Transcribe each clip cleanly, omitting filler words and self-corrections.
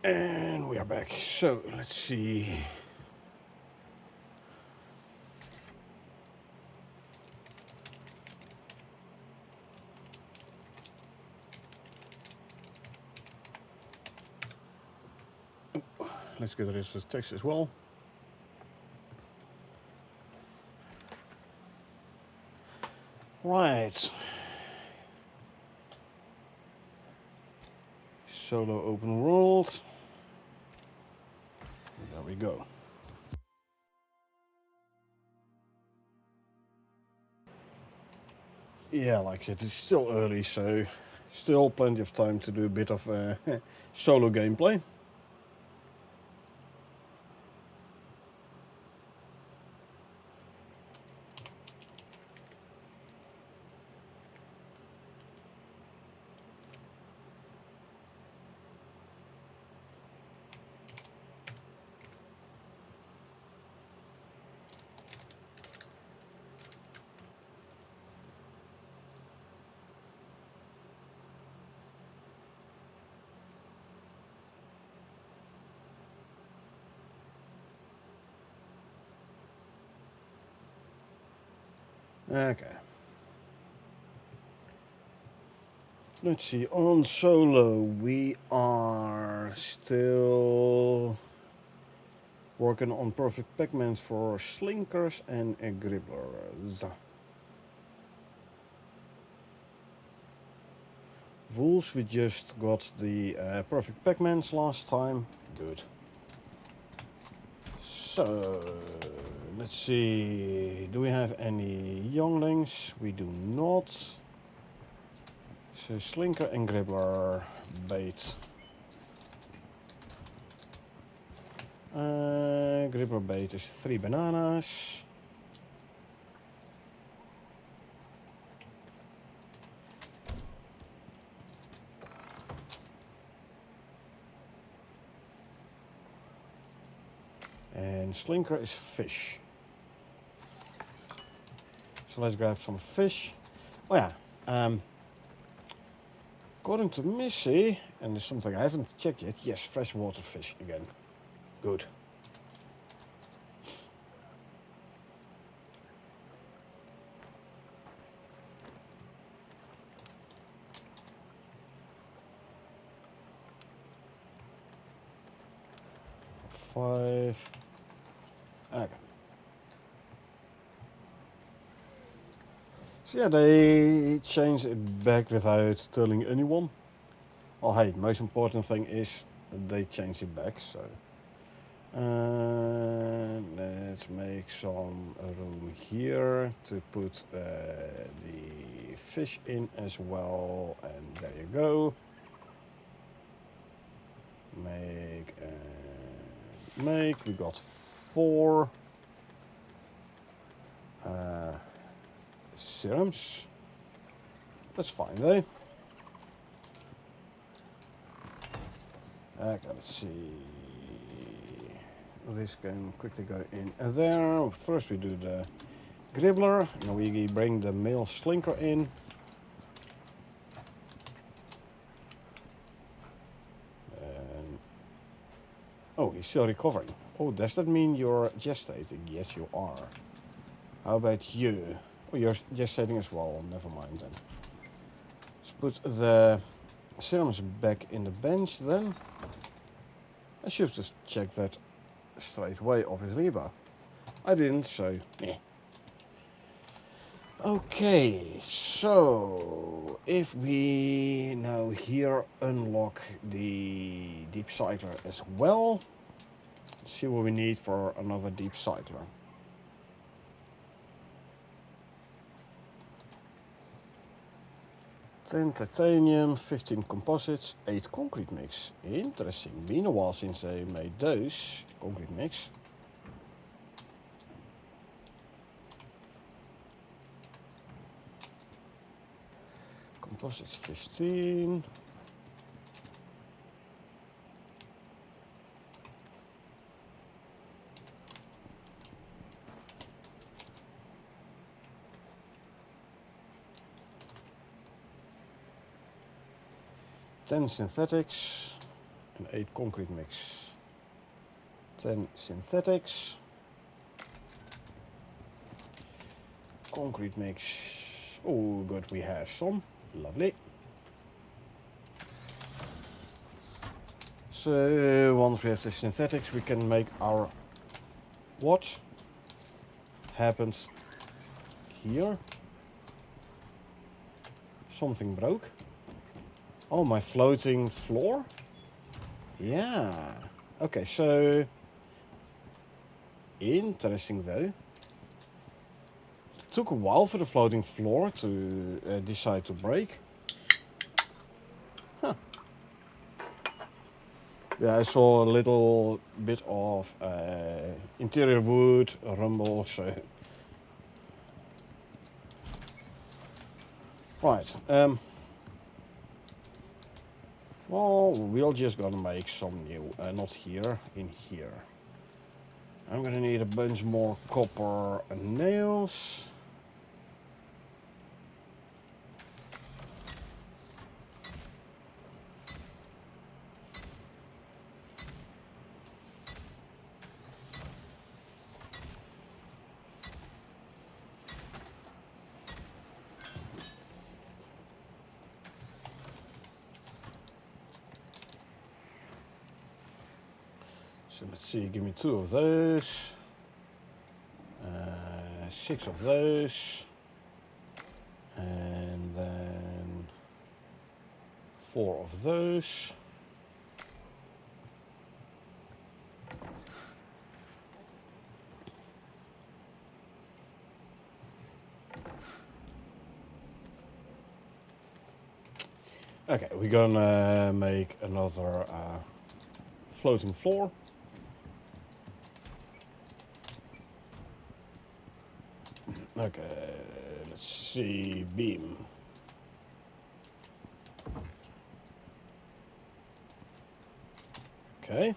And we are back. So, let's see. Let's get rid of the text as well. Right. Solo open world. There we go. Yeah, like I said, it's still early, so still plenty of time to do a bit of solo gameplay. Okay. Let's see, on solo we are still working on perfect Pac-Mans for slinkers and gribblers. Wolves, we just got the perfect Pac-Mans last time. Good. So, let's see. Do we have any younglings? We do not. So, slinker and gribbler bait. Gribbler bait is 3 bananas. And slinker is fish. So let's grab some fish. Oh yeah, according to Missy, and there's something I haven't checked yet, yes, freshwater fish again. Good. Five. Okay. So yeah, they changed it back without telling anyone. Oh hey, most important thing is they changed it back, so. Let's make some room here to put the fish in as well, and there you go. Make and make. We got 4 serums. That's fine though. Okay, let's see. This can quickly go in there. First we do the gribbler, and we bring the male slinker in. And oh, he's still recovering. Oh, does that mean you're gestating? Yes, you are. How about you? Oh, you're gestating as well. Never mind then. Let's put the serums back in the bench then. I should just check that straight away, obviously, but I didn't, so yeah. Okay, so if we now here unlock the deep cycler as well, let's see what we need for another deep cycler. 10 titanium, 15 composites, 8 concrete mix. Interesting. Been a while since they made those concrete mix. Composites 15. Ten synthetics. and 8 concrete mix. 10 synthetics. Concrete mix. Oh, good, we have some. Lovely. So once we have the synthetics, we can make our... What happened here? Something broke. Oh, my floating floor? Yeah. Okay, so... Interesting though. Took a while for the floating floor to decide to break. Huh. Yeah, I saw a little bit of interior wood rumble, so... Right, well, we're just gonna make some new, not here, in here. I'm gonna need a bunch more copper nails. So let's see, give me 2 of those. 6 of those. And then 4 of those. Okay, we're gonna make another floating floor. Okay, let's see, beam. Okay.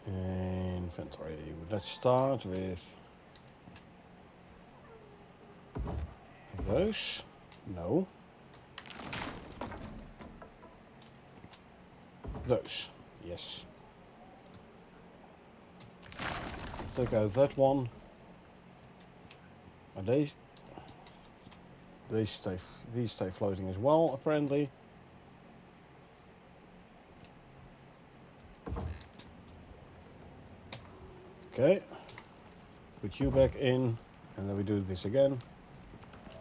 Inventory. Let's start with those. No. Those. Yes. Take out that one. And these stay floating as well, apparently. Okay. Put you back in, and then we do this again.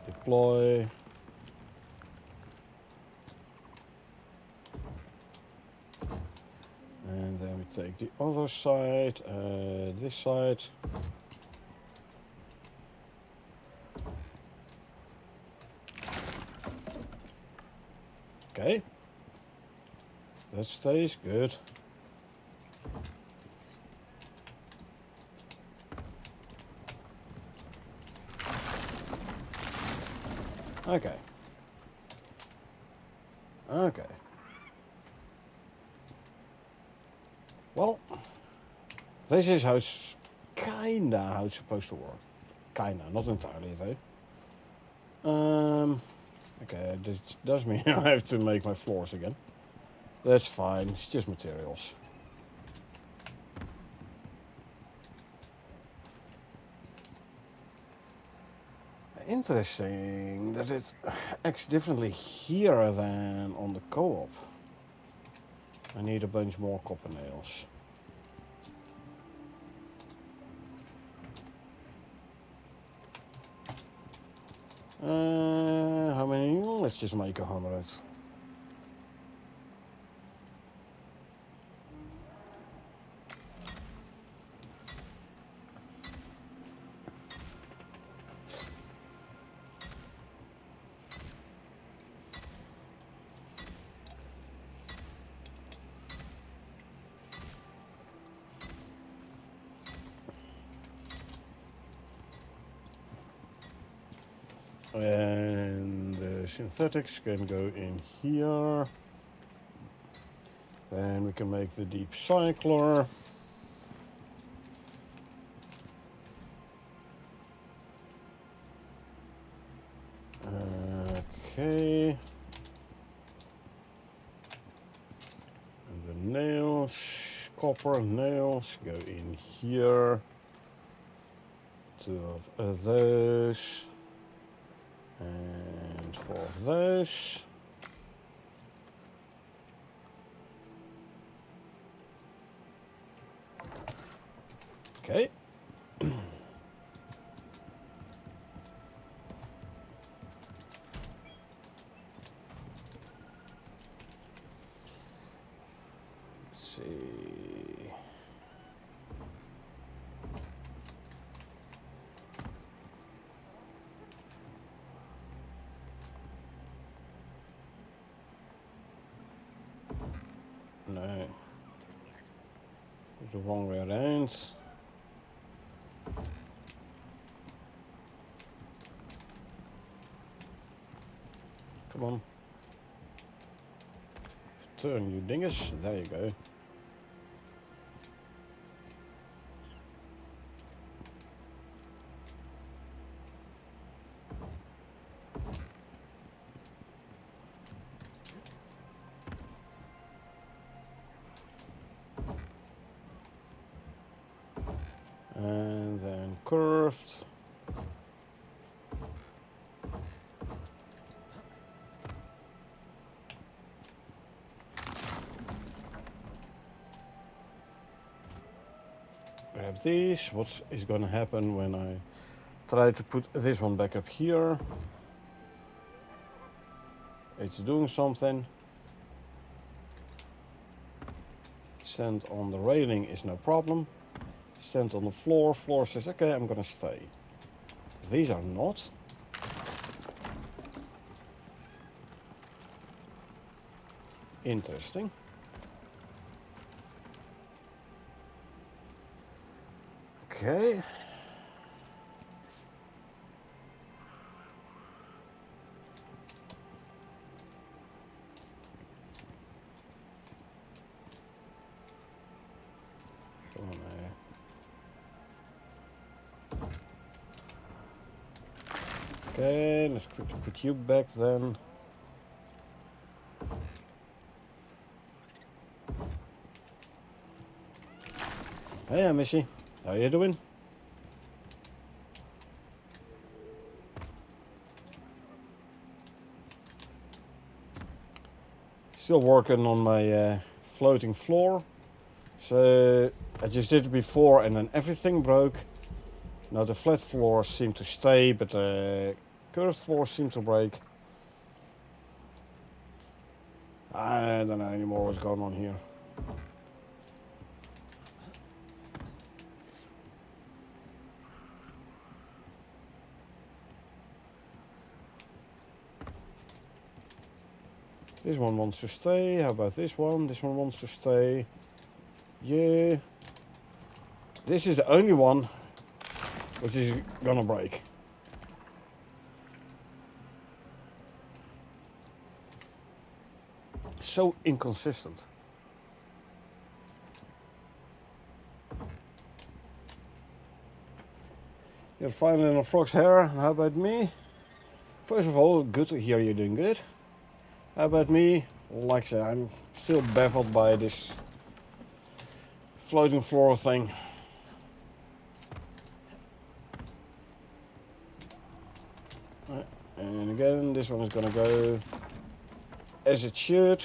Deploy. And then we take the other side, this side. Okay. That stays good. Okay. Okay. Well, this is how it's kinda how it's supposed to work. Kinda, not entirely though. Okay, this does mean I have to make my floors again. That's fine, it's just materials. Interesting that it acts differently here than on the co-op. I need a bunch more copper nails. How many? Let's just make 100. And the synthetics can go in here. Then we can make the deep cycler. Okay. copper nails go in here. 2 of those. And 4 of those. Okay. Let's see. No. The wrong way around. Come on. Turn, you dingus. There you go. And then curved. Grab these. What is going to happen when I try to put this one back up here? It's doing something. Stand on the railing is no problem. Stand on the floor. Floor says, okay, I'm going to stay. These are not. Interesting. Okay. Come on, okay, let's quickly put you back then. Hey, Missy. How you doing? Still working on my floating floor. So I just did it before and then everything broke. Now the flat floors seem to stay, but the curved floors seem to break. I don't know anymore what's going on here. This one wants to stay. How about this one? This one wants to stay. Yeah. This is the only one which is gonna break. So inconsistent. You're finally in a frog's hair. How about me? First of all, good to hear you're doing good. How about me? Like I said, I'm still baffled by this floating floor thing. And again, this one is gonna go as it should.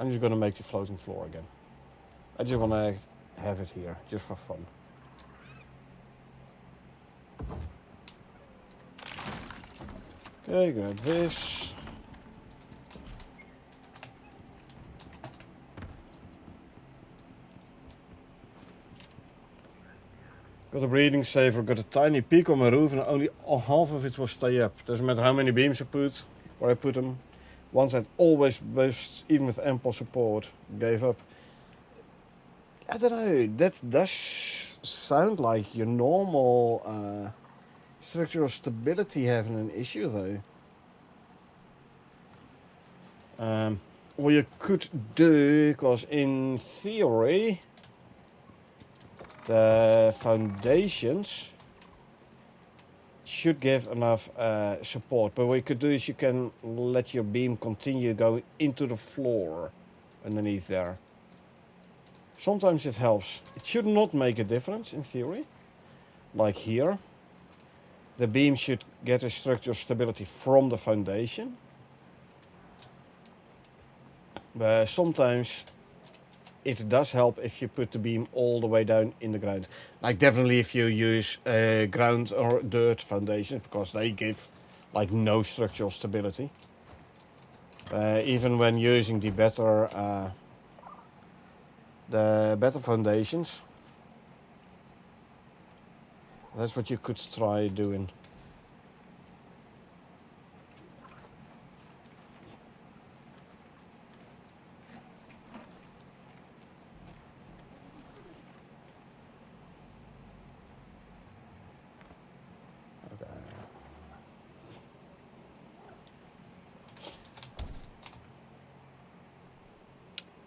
I'm just gonna make the floating floor again. I just wanna have it here, just for fun. Okay, grab this. Got a breathing saver, got a tiny peak on my roof and only half of it will stay up. Doesn't matter how many beams I put, where I put them. One side always bursts, even with ample support. Gave up. I don't know, that does sound like your normal structural stability having an issue though. What you could do, because in theory the foundations should give enough support. But what you could do is you can let your beam continue going into the floor underneath there. Sometimes it helps. It should not make a difference in theory. Like here. The beam should get a structural stability from the foundation. But sometimes it does help if you put the beam all the way down in the ground. Like definitely if you use ground or dirt foundations, because they give like no structural stability. Even when using the better foundations, that's what you could try doing.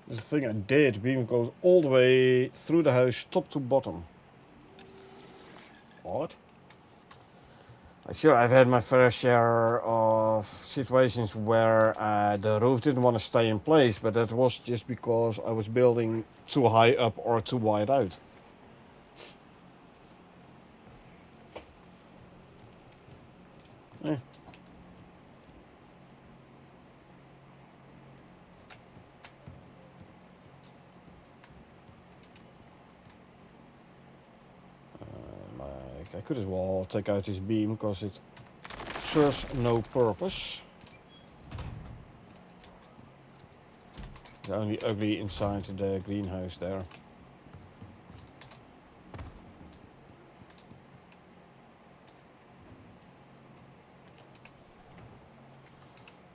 The thing I did, beam goes all the way through the house, top to bottom. What? Like sure, I've had my fair share of situations where the roof didn't want to stay in place, but that was just because I was building too high up or too wide out. Eh. I could as well take out this beam because it serves no purpose. It's only ugly inside the greenhouse there.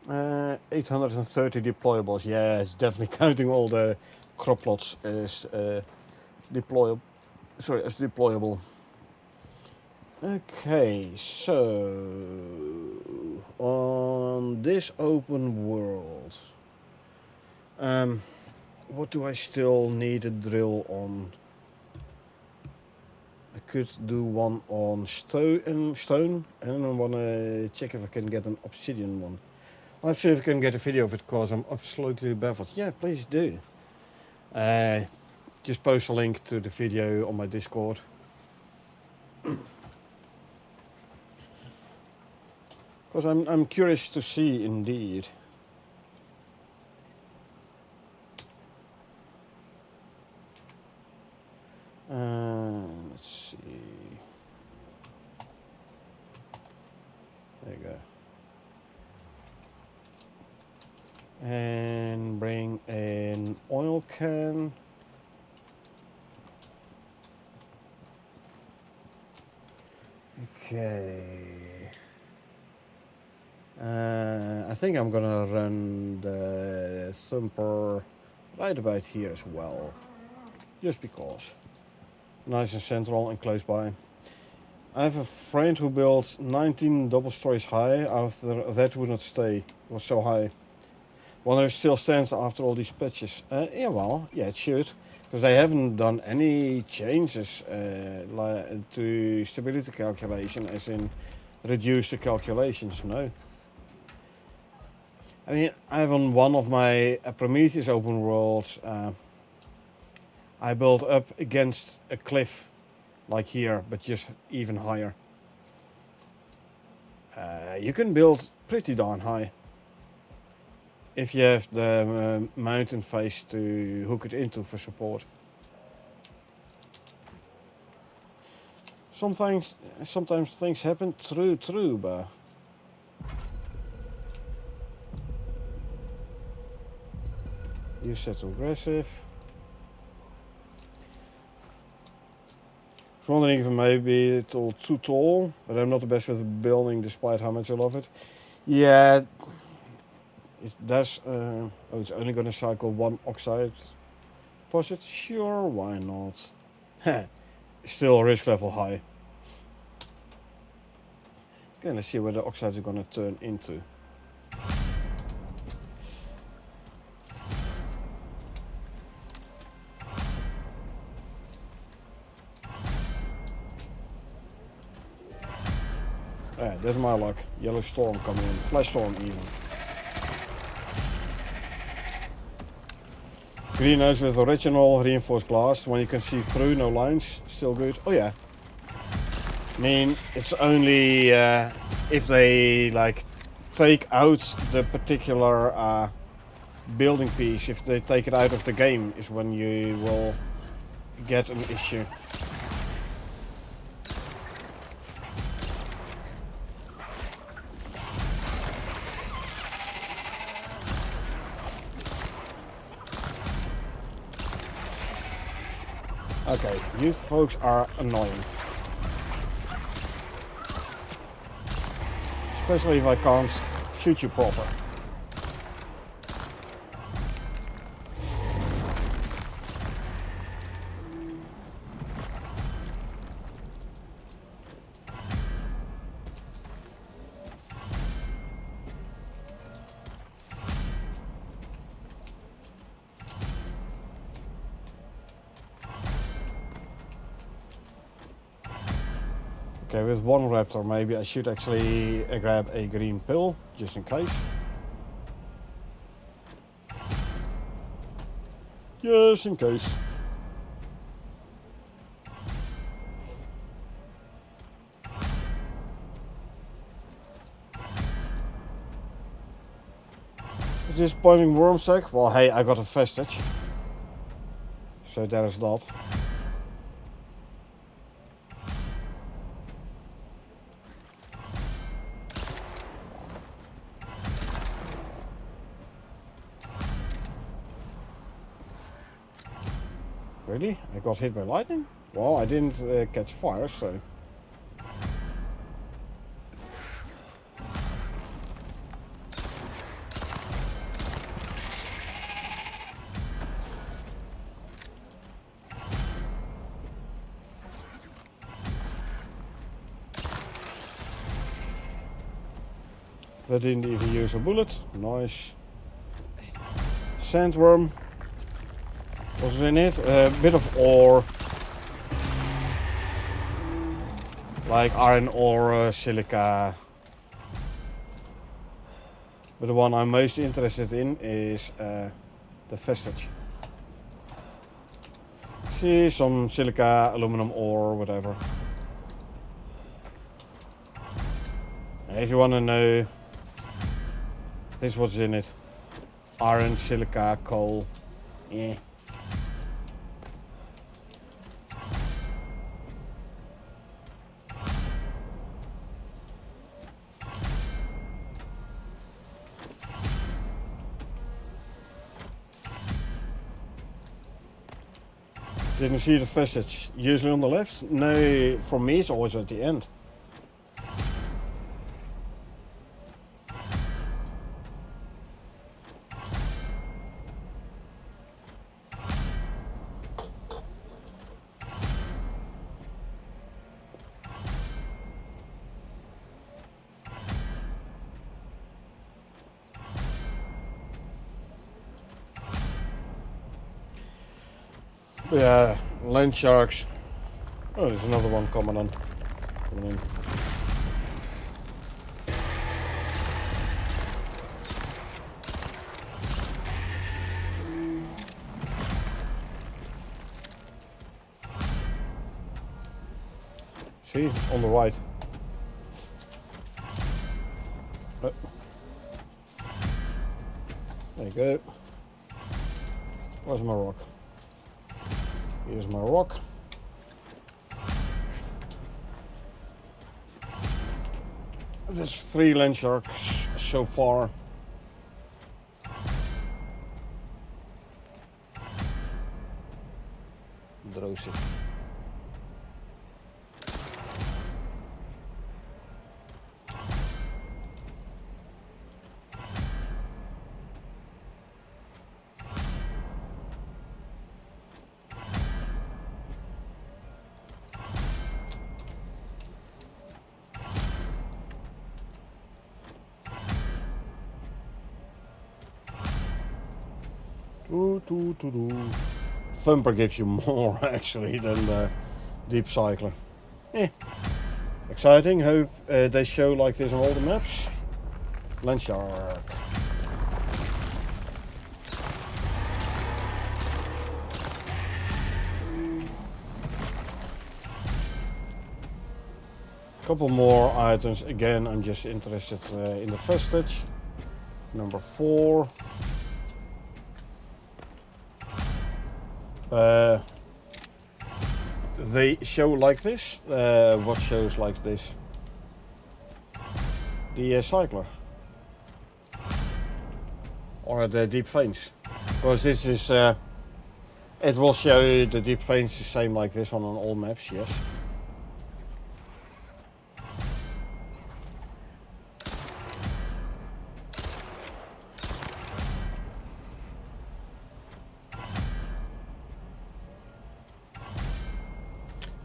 Uh, 830 deployables. Yeah, it's definitely counting all the crop plots as deployable. Sorry, as deployable. Okay, so on this open world, what do I still need a drill on? I could do one on stone, and I want to check if I can get an obsidian one. I'll see if I can get a video of it because I'm absolutely baffled. Yeah, please do. Just post a link to the video on my Discord. Because I'm curious to see indeed. Let's see. There you go. And bring an oil can. Okay. I think I'm gonna run the thumper right about here as well. Just because. Nice and central and close by. I have a friend who built 19 double stories high. After that would not stay. It was so high. Wonder if it still stands after all these patches. Yeah, well, yeah, it should. Because they haven't done any changes to stability calculation, as in reduce the calculations, no. I mean, I have on one of my Prometheus open worlds, I built up against a cliff, like here, but just even higher. You can build pretty darn high. If you have the mountain face to hook it into for support. Sometimes things happen, true, but... You set to aggressive. I was wondering if maybe it's all too tall, but I'm not the best with building despite how much I love it. Yeah, it does. Oh, it's only going to cycle one oxide deposit? Sure, why not? Still risk level high. Okay, let's see where the oxides are going to turn into. Yeah, that's my luck. Yellow storm coming in. Flash storm even. Green nose with original reinforced glass. When you can see through, no lines. Still good. Oh yeah. I mean, it's only if they like take out the particular building piece, if they take it out of the game, is when you will get an issue. Okay, you folks are annoying. Especially if I can't shoot you proper. Okay, with one raptor maybe I should actually grab a green pill, just in case. Just in case. Is this pointing worm sack? Well, hey, I got a vestige. So there is that. Really? I got hit by lightning? Well, I didn't catch fire, so... They didn't even use a bullet. Nice. Sandworm. What's in it? A bit of ore. Like iron ore, silica. But the one I'm most interested in is the vestige. See, some silica, aluminum ore, whatever. If you want to know, this is what's in it. Iron, silica, coal. Yeah. Didn't see the vestige. Usually on the left? No, for me it's always at the end. Yeah, land sharks. Oh, there's another one coming in. See, on the right. Oh. There you go. Where's my rock? Here's my rock. There's 3 land sharks so far. Droosje. Thumper gives you more actually than the Deep Cycler. A Exciting. Hope they show like this on all the maps. Land shark. Couple more items. Again, I'm just interested in the vestige. Number 4. They show like this. What shows like this? The cycler. Or the deep veins. Because this is... it will show you the deep veins the same like this on all maps, yes.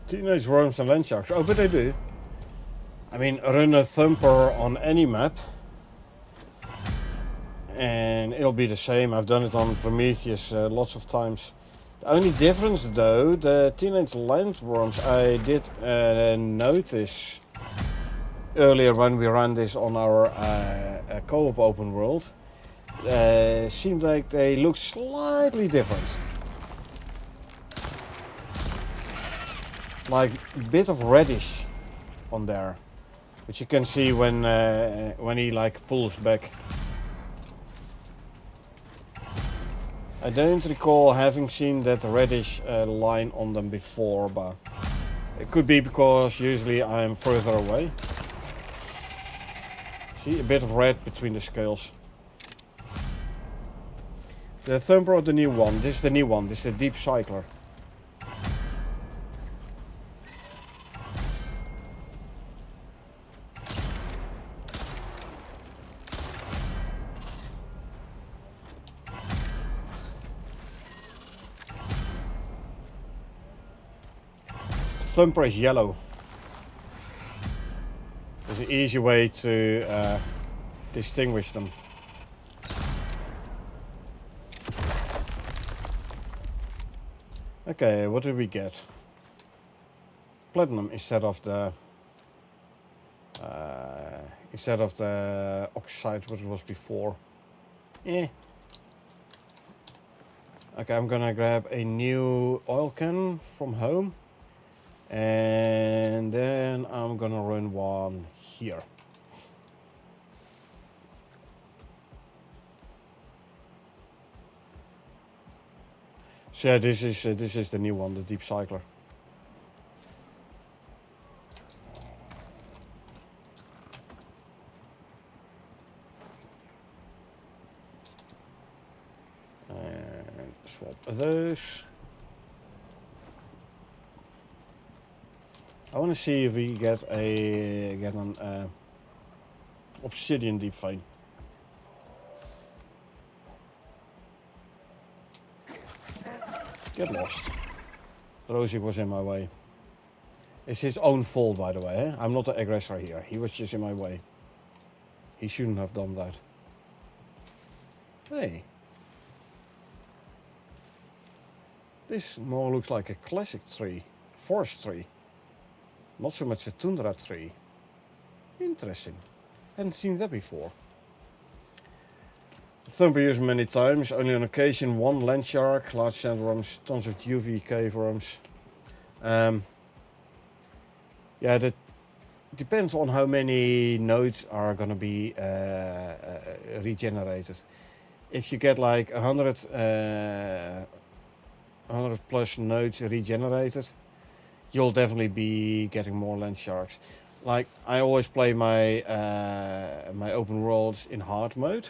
Teenage worms and land sharks. Oh, but they do. I mean, run a thumper on any map. And it'll be the same. I've done it on Prometheus lots of times. The only difference though, the teenage landworms, I did notice earlier when we ran this on our co-op open world. Seemed like they looked slightly different. Like a bit of reddish on there, which you can see when he like pulls back. I don't recall having seen that reddish line on them before, but it could be because usually I'm further away. See, a bit of red between the scales. The thumper of the new one. This is the new one. This is the deep cycler. Thumper is yellow. There's an easy way to distinguish them. Okay, what did we get? Platinum instead of the oxide, what it was before. Eh. Okay, I'm gonna grab a new oil can from home. And then I'm gonna run one here. So yeah, this is the new one, the deep cycler. And swap those. I want to see if we get an obsidian deep vein. Get lost. Rosie was in my way. It's his own fault, by the way. Eh? I'm not the aggressor here. He was just in my way. He shouldn't have done that. Hey. This more looks like a classic tree. Forest tree. Not so much a tundra tree. Interesting. Hadn't seen that before. Thumper used many times. Only on occasion one land shark, large sandworms, tons of UV cave worms. Yeah, that depends on how many nodes are gonna be regenerated. If you get like 100 plus nodes regenerated, you'll definitely be getting more land sharks. Like, I always play my my open worlds in hard mode.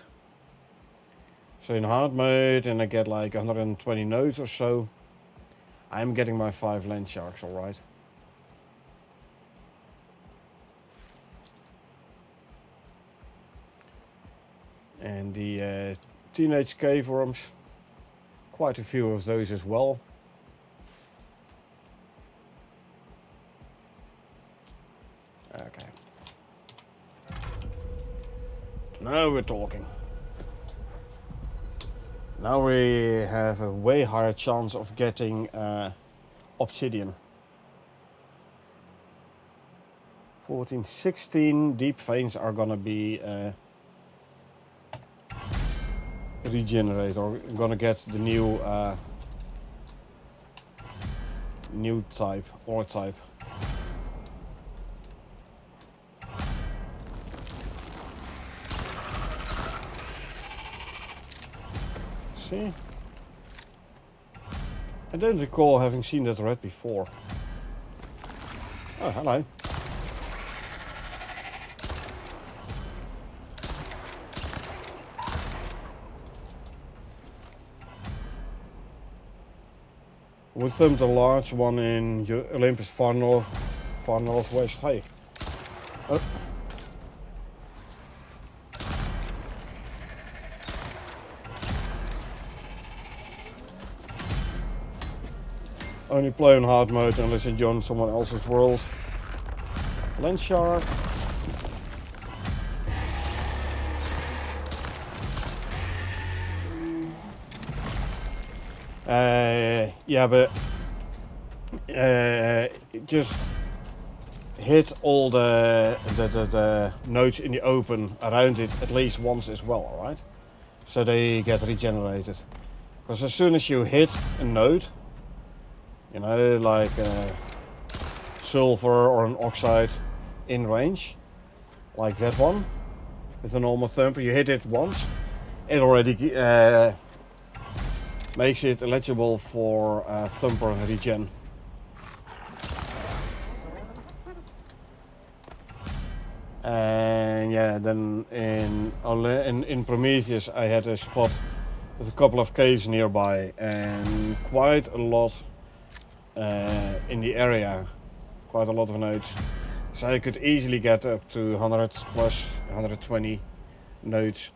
So in hard mode, and I get like 120 nodes or so, I'm getting my 5 land sharks, alright. And the teenage cave worms, quite a few of those as well. Okay. Now we're talking. Now we have a way higher chance of getting obsidian. 14, 16 deep veins are gonna be regenerate, or gonna get the new type, ore type. See? I don't recall having seen that red before. Oh, hello. With them, the large one in Olympus, far northwest. Hey. Oh. Only play on hard mode unless you join someone else's world. Lens shark. Yeah, but just hit all the nodes in the open around it at least once as well, alright? So they get regenerated. Because as soon as you hit a node, you know, like silver or an oxide in range, like that one, with a normal thumper, you hit it once, it already makes it eligible for thumper regen. And yeah, then in Prometheus I had a spot with a couple of caves nearby and quite a lot in the area, quite a lot of nodes. So I could easily get up to 100 plus 120 nodes.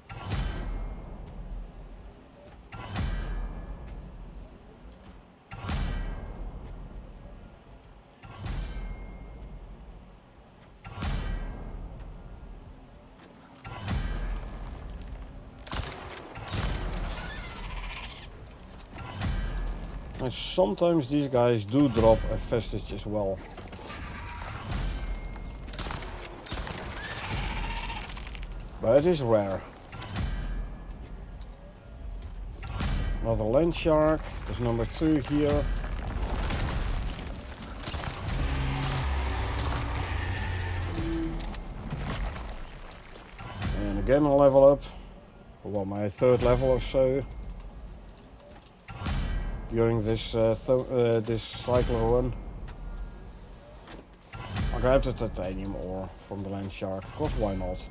And sometimes these guys do drop a vestige as well. But it is rare. Another land shark. There's number 2 here. And again a level up. Well, my 3rd level or so. During this this cycle run. I grabbed the titanium ore from the land shark, because why not?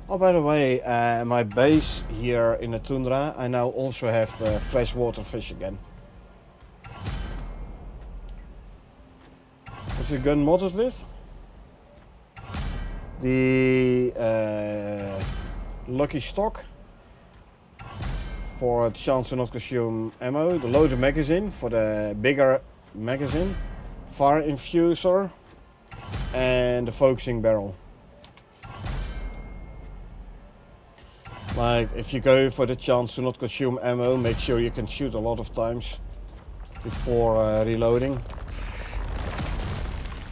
Oh, by the way, my base here in the tundra, I now also have the freshwater fish again. What's the gun modded with? The lucky stock for a chance to not consume ammo, the loaded magazine for the bigger magazine, fire infuser, and the focusing barrel. Like, if you go for the chance to not consume ammo, make sure you can shoot a lot of times before reloading.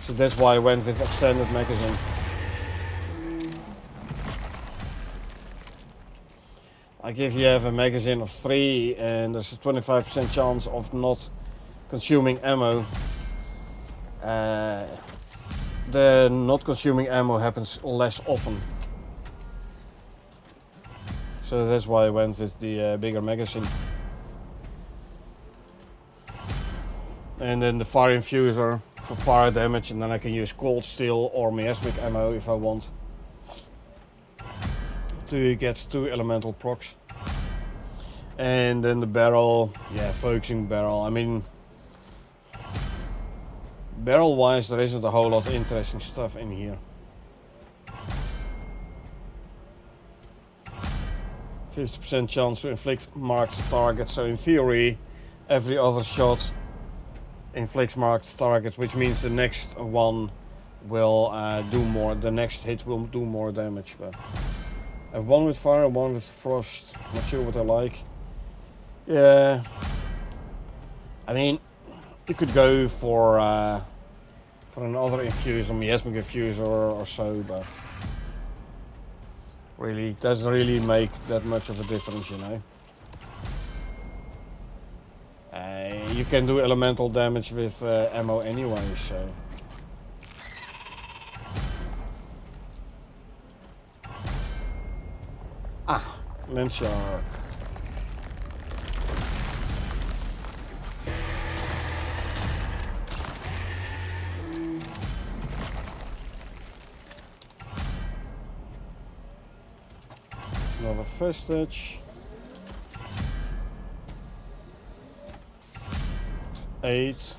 So that's why I went with extended magazine. Like, if you have a magazine of 3 and there's a 25% chance of not consuming ammo, the not consuming ammo happens less often. So that's why I went with the bigger magazine. And then the fire infuser for fire damage, and then I can use cold steel or miasmic ammo if I want to get 2 elemental procs. And then the barrel, yeah, focusing barrel. I mean, barrel wise there isn't a whole lot of interesting stuff in here. 50% chance to inflict marked target, so in theory every other shot inflicts marked target, which means the next one will do more. The next hit will do more damage. But I have one with fire, one with frost. Not sure what I like. Yeah, I mean, you could go for another infuser, miasmic infuser or so, but really doesn't really make that much of a difference, you know. You can do elemental damage with ammo anyway, so. Ah, land shark. Another vestige. 8.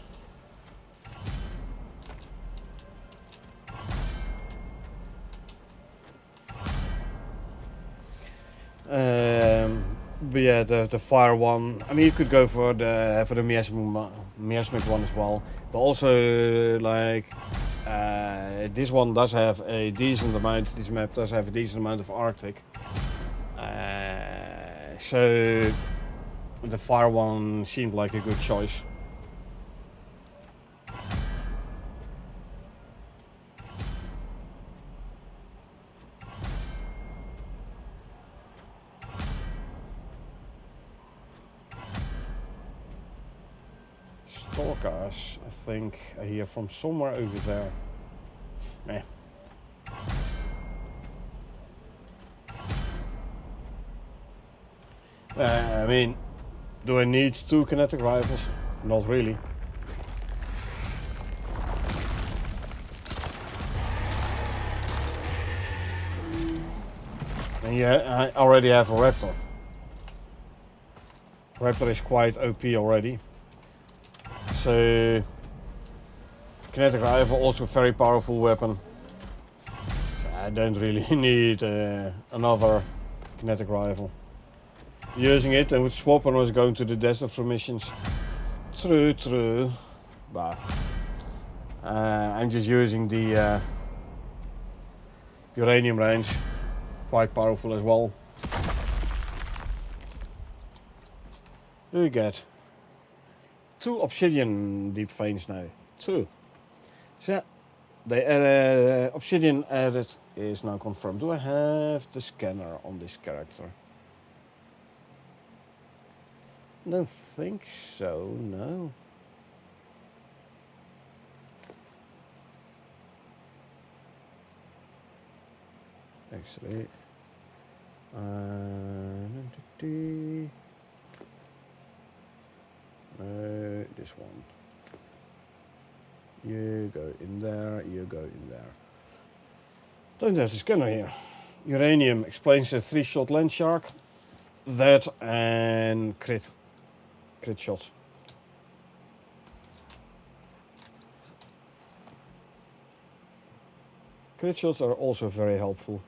But yeah, the fire one. I mean, you could go for the miasmic one as well. But also, like, this one does have a decent amount. This map does have a decent amount of Arctic. So the fire one seemed like a good choice. Stalkers, I think I hear from somewhere over there. Meh. I mean, do I need 2 kinetic rifles? Not really. And yeah, I already have a Raptor. Raptor is quite OP already. So, kinetic rifle also a very powerful weapon. So I don't really need another kinetic rifle. Using it and would swap when I was going to the desert for missions. True. But I'm just using the uranium range. Quite powerful as well. Do you get 2 obsidian deep veins now? 2. So yeah, the obsidian added is now confirmed. Do I have the scanner on this character? Don't think so, no. Actually, this one. You go in there, you go in there. Don't have the scanner here. Uranium explains the 3-shot land shark. That and crit shots. Crit shots are also very helpful.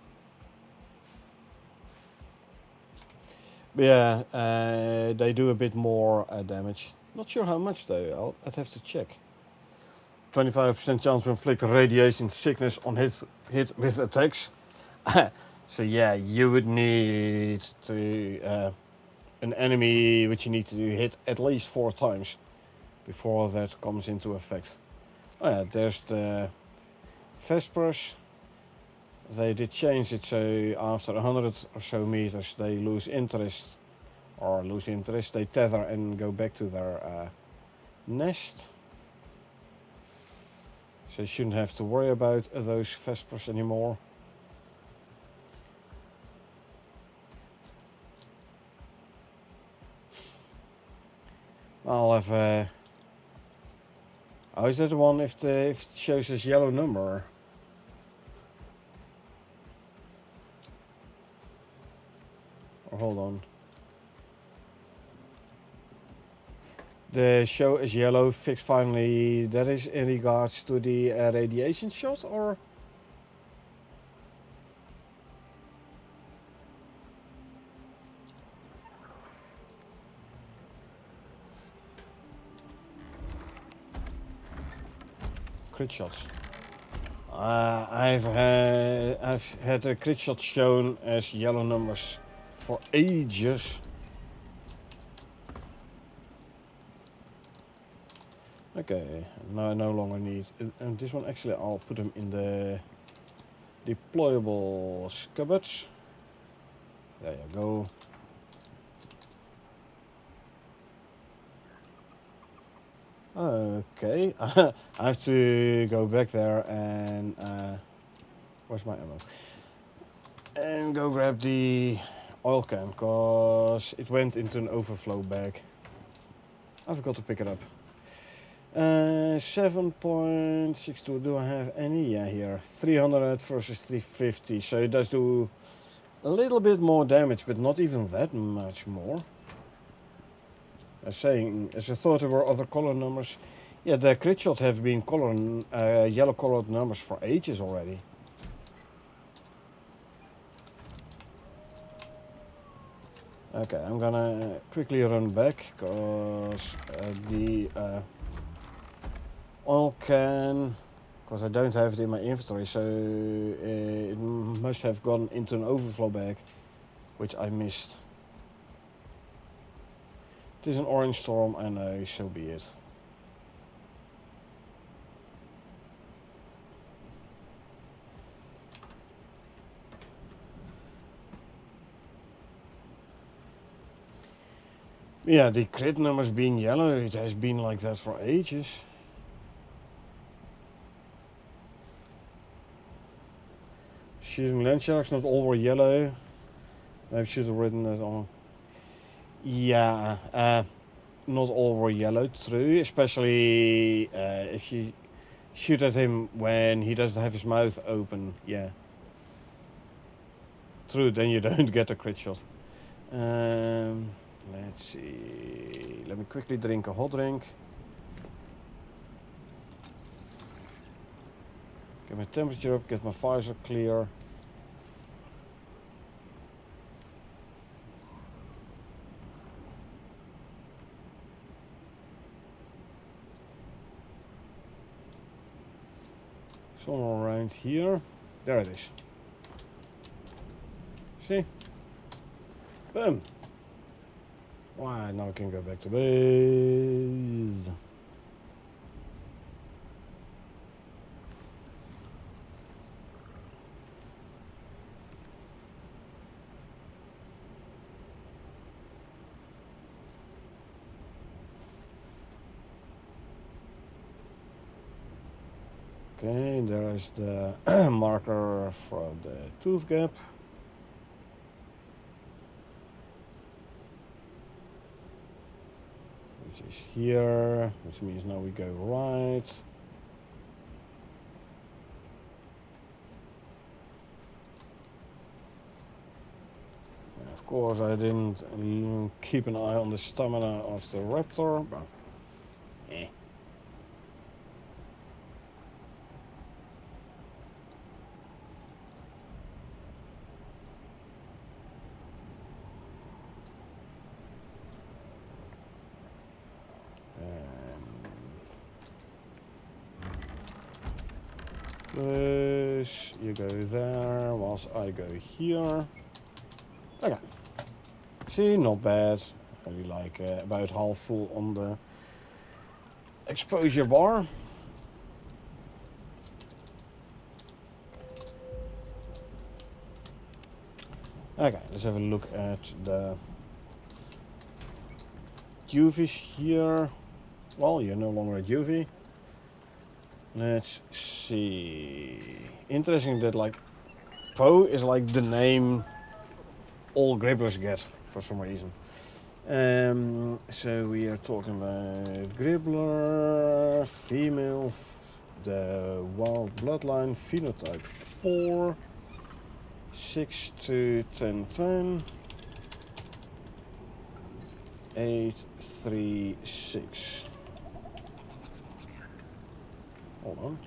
But yeah, they do a bit more damage. Not sure how much though, I'd have to check. 25% chance to inflict radiation sickness on hit with attacks. So yeah, you would need to an enemy which you need to hit at least 4 times before that comes into effect. Oh yeah, there's the Vespers. They did change it so after 100 or so meters they lose interest. They tether and go back to their nest. So you shouldn't have to worry about those Vespers anymore. I'll have a... Oh, is that the one if it shows this yellow number? Or hold on. The show is yellow, fixed finally. That is in regards to the radiation shot, or? crit shots. I've had the crit shots shown as yellow numbers for ages. Okay, now I no longer need. And this one actually, I'll put them in the deployable cupboards. There you go. Okay, I have to go back there and where's my ammo? And go grab the oil can, cause it went into an overflow bag. I forgot to pick it up. 7.62. Do I have any? Yeah, here 300 versus 350. So it does do a little bit more damage, but not even that much more. As I thought there were other color numbers. Yeah, the crit shot have been yellow colored numbers for ages already. Okay, I'm gonna quickly run back because the oil can, because I don't have it in my inventory, so it must have gone into an overflow bag, which I missed. It is an orange storm, I know, so be it. Yeah, the crit numbers being yellow, it has been like that for ages. Shooting land sharks, not all were yellow. I should have written that on. Yeah, not all were yellow, true. Especially if you shoot at him when he doesn't have his mouth open, yeah. True, then you don't get a crit shot. Let's see. Let me quickly drink a hot drink. Get my temperature up, get my visor clear. Somewhere around here. There it is. See? Boom. Why, now I can go back to base. Okay, there is the marker for the tooth gap. Which is here, which means now we go right. And of course I didn't keep an eye on the stamina of the raptor, but eh. You go there, whilst I go here. Okay. See, not bad. Only like about half full on the exposure bar. Okay, let's have a look at the UVs here. Well, you're no longer at UV. Let's see. Interesting that like Poe is like the name all gribblers get for some reason. So we are talking about gribbler, female, the wild bloodline, phenotype 4, 6 to 1010, 836. Hold on.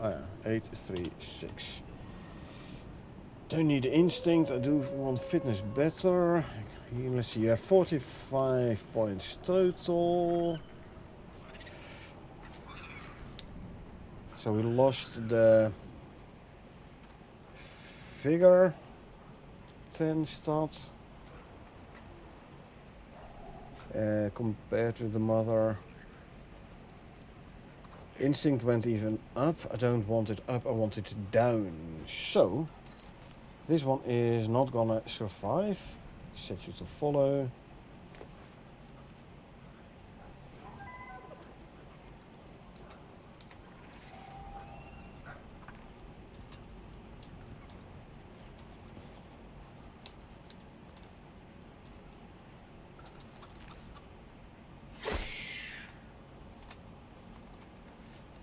Oh yeah, 836. Don't need instinct, I do want fitness better. Let's see, you have 45 points total. So we lost the figure 10 stats compared with the mother. Instinct went even up. I don't want it up, I want it down. So this one is not gonna survive. Set you to follow.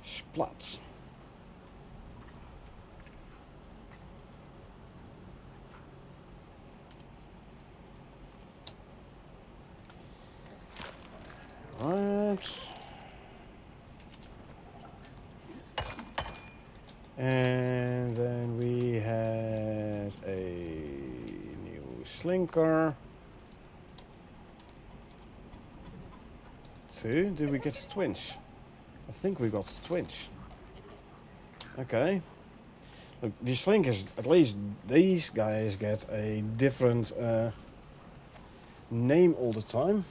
Splat. Right. And then we had a new slinker. 2. Did we get twins? I think we got twins. Okay. Look, these slinkers, at least these guys get a different name all the time.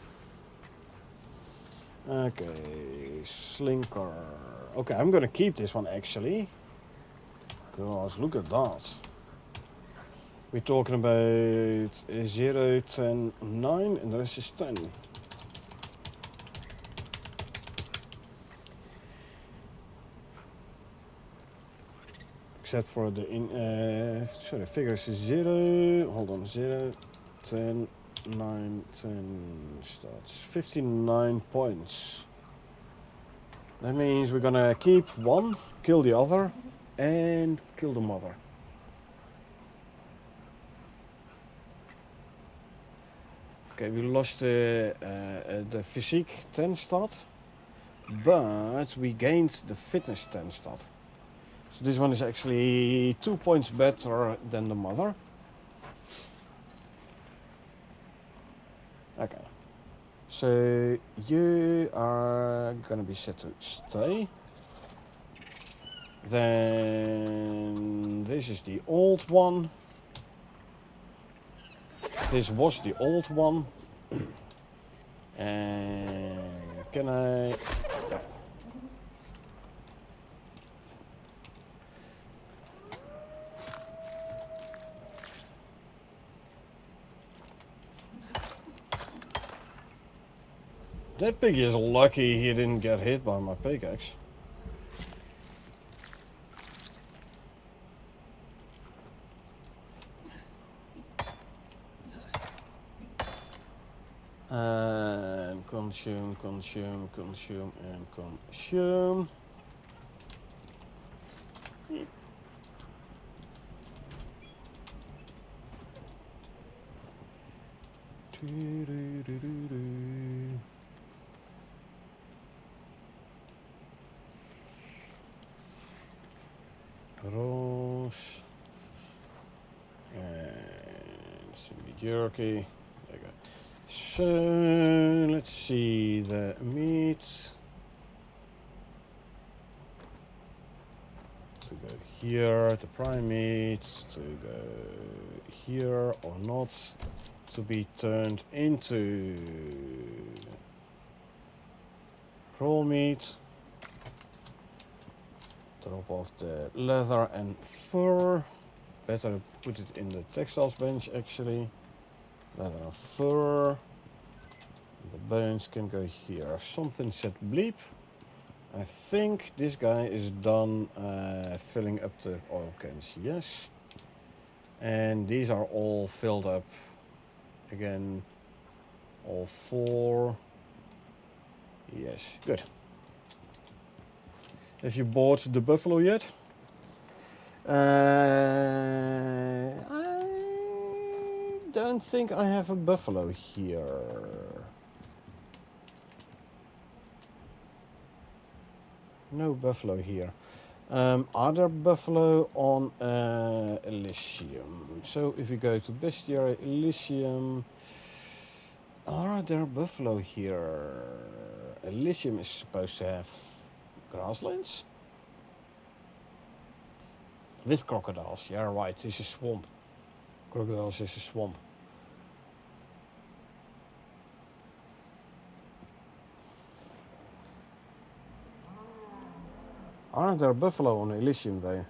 Okay, slinker. Okay, I'm gonna keep this one actually. Because look at that. We're talking about 0, 10, 9 and the rest is 10. Except for the figures is 0, hold on, 0, 10, 9, 10 starts. 59 points. That means we're gonna keep one, kill the other, and kill the mother. Okay, we lost the physique 10 stat, but we gained the fitness 10 stat. So this one is actually 2 points better than the mother. Okay. So you are gonna be set to stay. Then this is the old one. This was the old one. And can I... Yeah. That piggy is lucky he didn't get hit by my pickaxe. And consume, consume, consume, and consume. Roos. And some jerky. There you go. So, let's see the meat. To go here, the prime meat. To go here or not. To be turned into raw meat. Drop off the leather and fur. Better put it in the textiles bench actually. Leather and fur. The bones can go here. Something said bleep. I think this guy is done filling up the oil cans. Yes. And these are all filled up. Again, all 4. Yes, good. Have you bought the buffalo yet? I don't think I have a buffalo here. No buffalo here. Are there buffalo on Elysium? So if we go to Bestiary Elysium, are there buffalo here? Elysium is supposed to have grasslands. With crocodiles, yeah, right. This is swamp. Crocodiles is a swamp. Aren't there buffalo on Elysium though?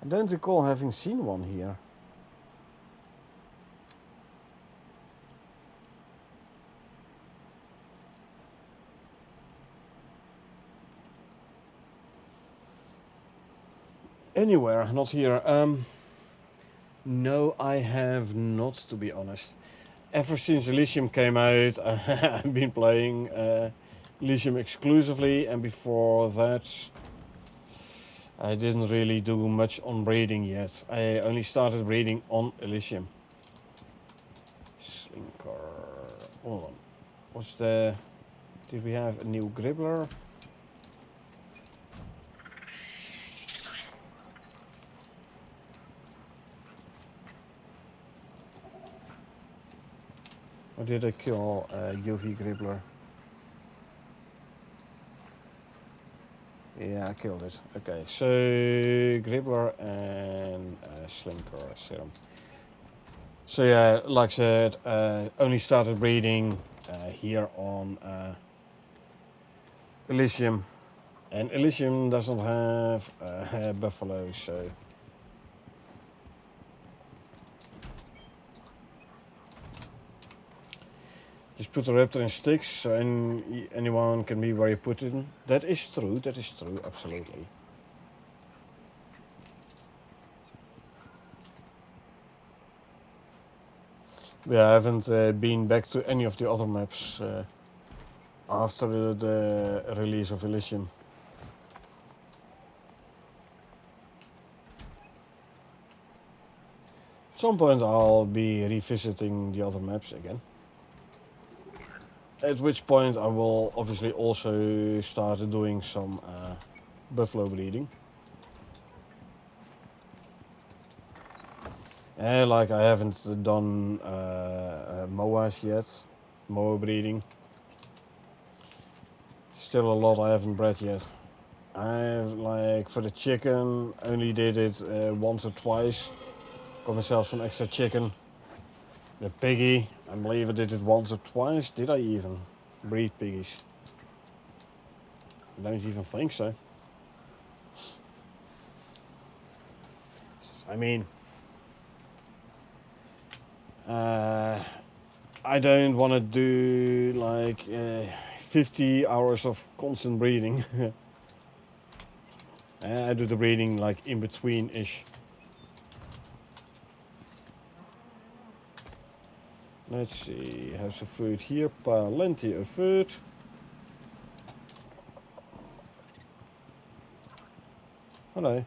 I don't recall having seen one here. Anywhere, not here. No, I have not, to be honest. Ever since Elysium came out, I've been playing Elysium exclusively, and before that, I didn't really do much on breeding yet. I only started breeding on Elysium. Slinker. Hold on. What's the... Did we have a new Gribbler? Or did I kill UV Gribbler? Yeah, I killed it. Okay, so Gribbler and Slinker serum. So yeah, like I said, only started breeding here on Elysium. And Elysium doesn't have buffalo, so... Just put the raptor in sticks, so anyone can be where you put it in. That is true, absolutely. Yeah, I haven't been back to any of the other maps after the release of Elysium. At some point I'll be revisiting the other maps again. At which point I will obviously also start doing some buffalo breeding. And like I haven't done MOAs yet, MOA breeding. Still a lot I haven't bred yet. I've like for the chicken only did it once or twice. Got myself some extra chicken. The piggy, I believe I did it once or twice. Did I even breed piggies? I don't even think so. I mean, I don't want to do like 50 hours of constant breeding. I do the breeding like in between-ish. Let's see, how's the food here? Plenty of food. Hello.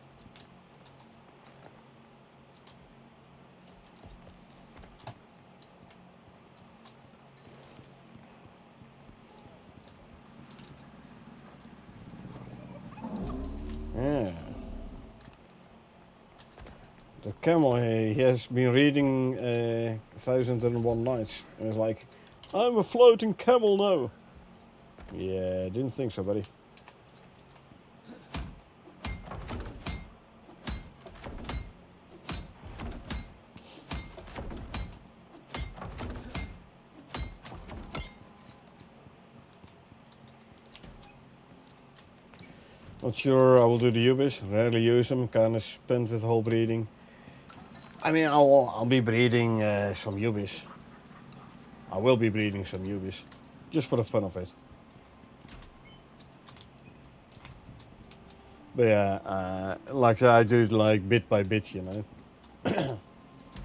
Yeah. The camel, he has been reading 1001 Nights. And it's like, I'm a floating camel now. Yeah, didn't think so, buddy. Not sure I will do the Ubis. Rarely use them. Kind of spent with whole breeding. I mean, I'll be breeding some Ubis. I will be breeding some Ubis. Just for the fun of it. But yeah, like I do it like bit by bit, you know.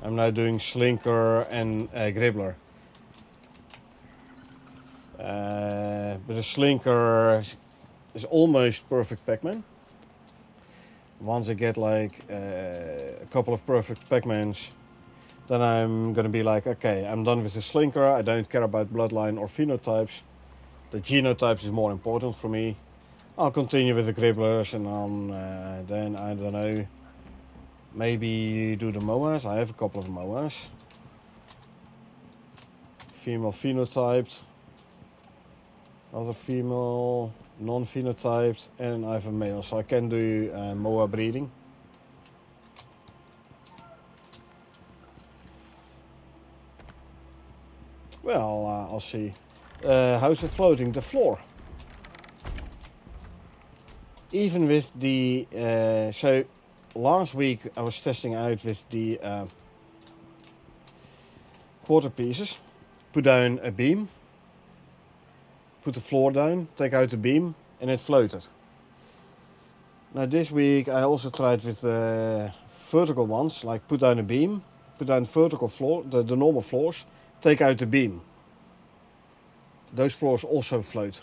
I'm now doing Slinker and Gribbler. But the Slinker is almost perfect Pac-Man. Once I get like a couple of perfect Pac-Mans, then I'm gonna be like, okay, I'm done with the Slinker. I don't care about bloodline or phenotypes. The genotypes is more important for me. I'll continue with the Gribblers and then, I don't know, maybe do the MOAs. I have a couple of MOAs. Female phenotyped. Other female, non-phenotyped, and I have a male, so I can do Moa breeding. Well, I'll see. How's it floating? The floor. Even with the... so, last week I was testing out with the quarter pieces. Put down a beam. Put the floor down, take out the beam, and it floated. Now this week I also tried with vertical ones, like put down a beam, put down vertical floor, the normal floors, take out the beam. Those floors also float.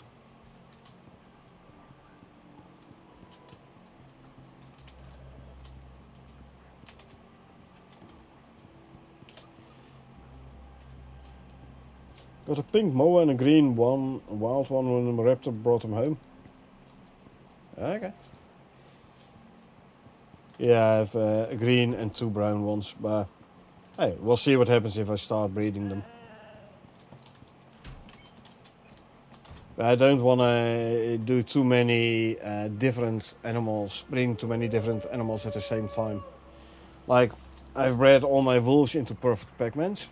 Got a pink moa and a green one, a wild one when the raptor brought him home. Okay. Yeah, I have a green and 2 brown ones, but hey, we'll see what happens if I start breeding them. But I don't want to do too many different animals, breeding too many different animals at the same time. Like, I've bred all my wolves into perfect Pac-Mans.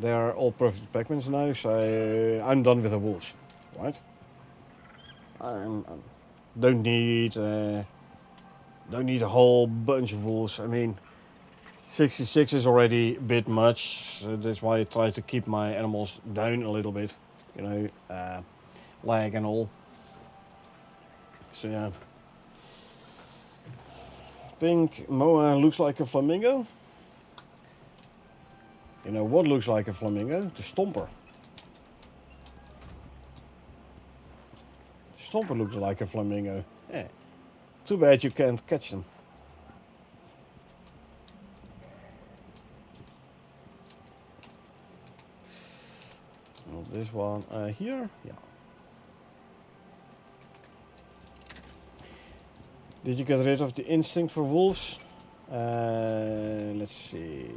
They are all perfect Pac-Mans now, so I'm done with the wolves, right? I don't need a whole bunch of wolves. I mean, 66 is already a bit much, so that's why I try to keep my animals down a little bit, you know, lag and all. So yeah. Pink moa looks like a flamingo. You know what looks like a flamingo? The stomper. Stomper looks like a flamingo. Yeah. Too bad you can't catch them. Well, this one here. Yeah. Did you get rid of the instinct for wolves? Let's see.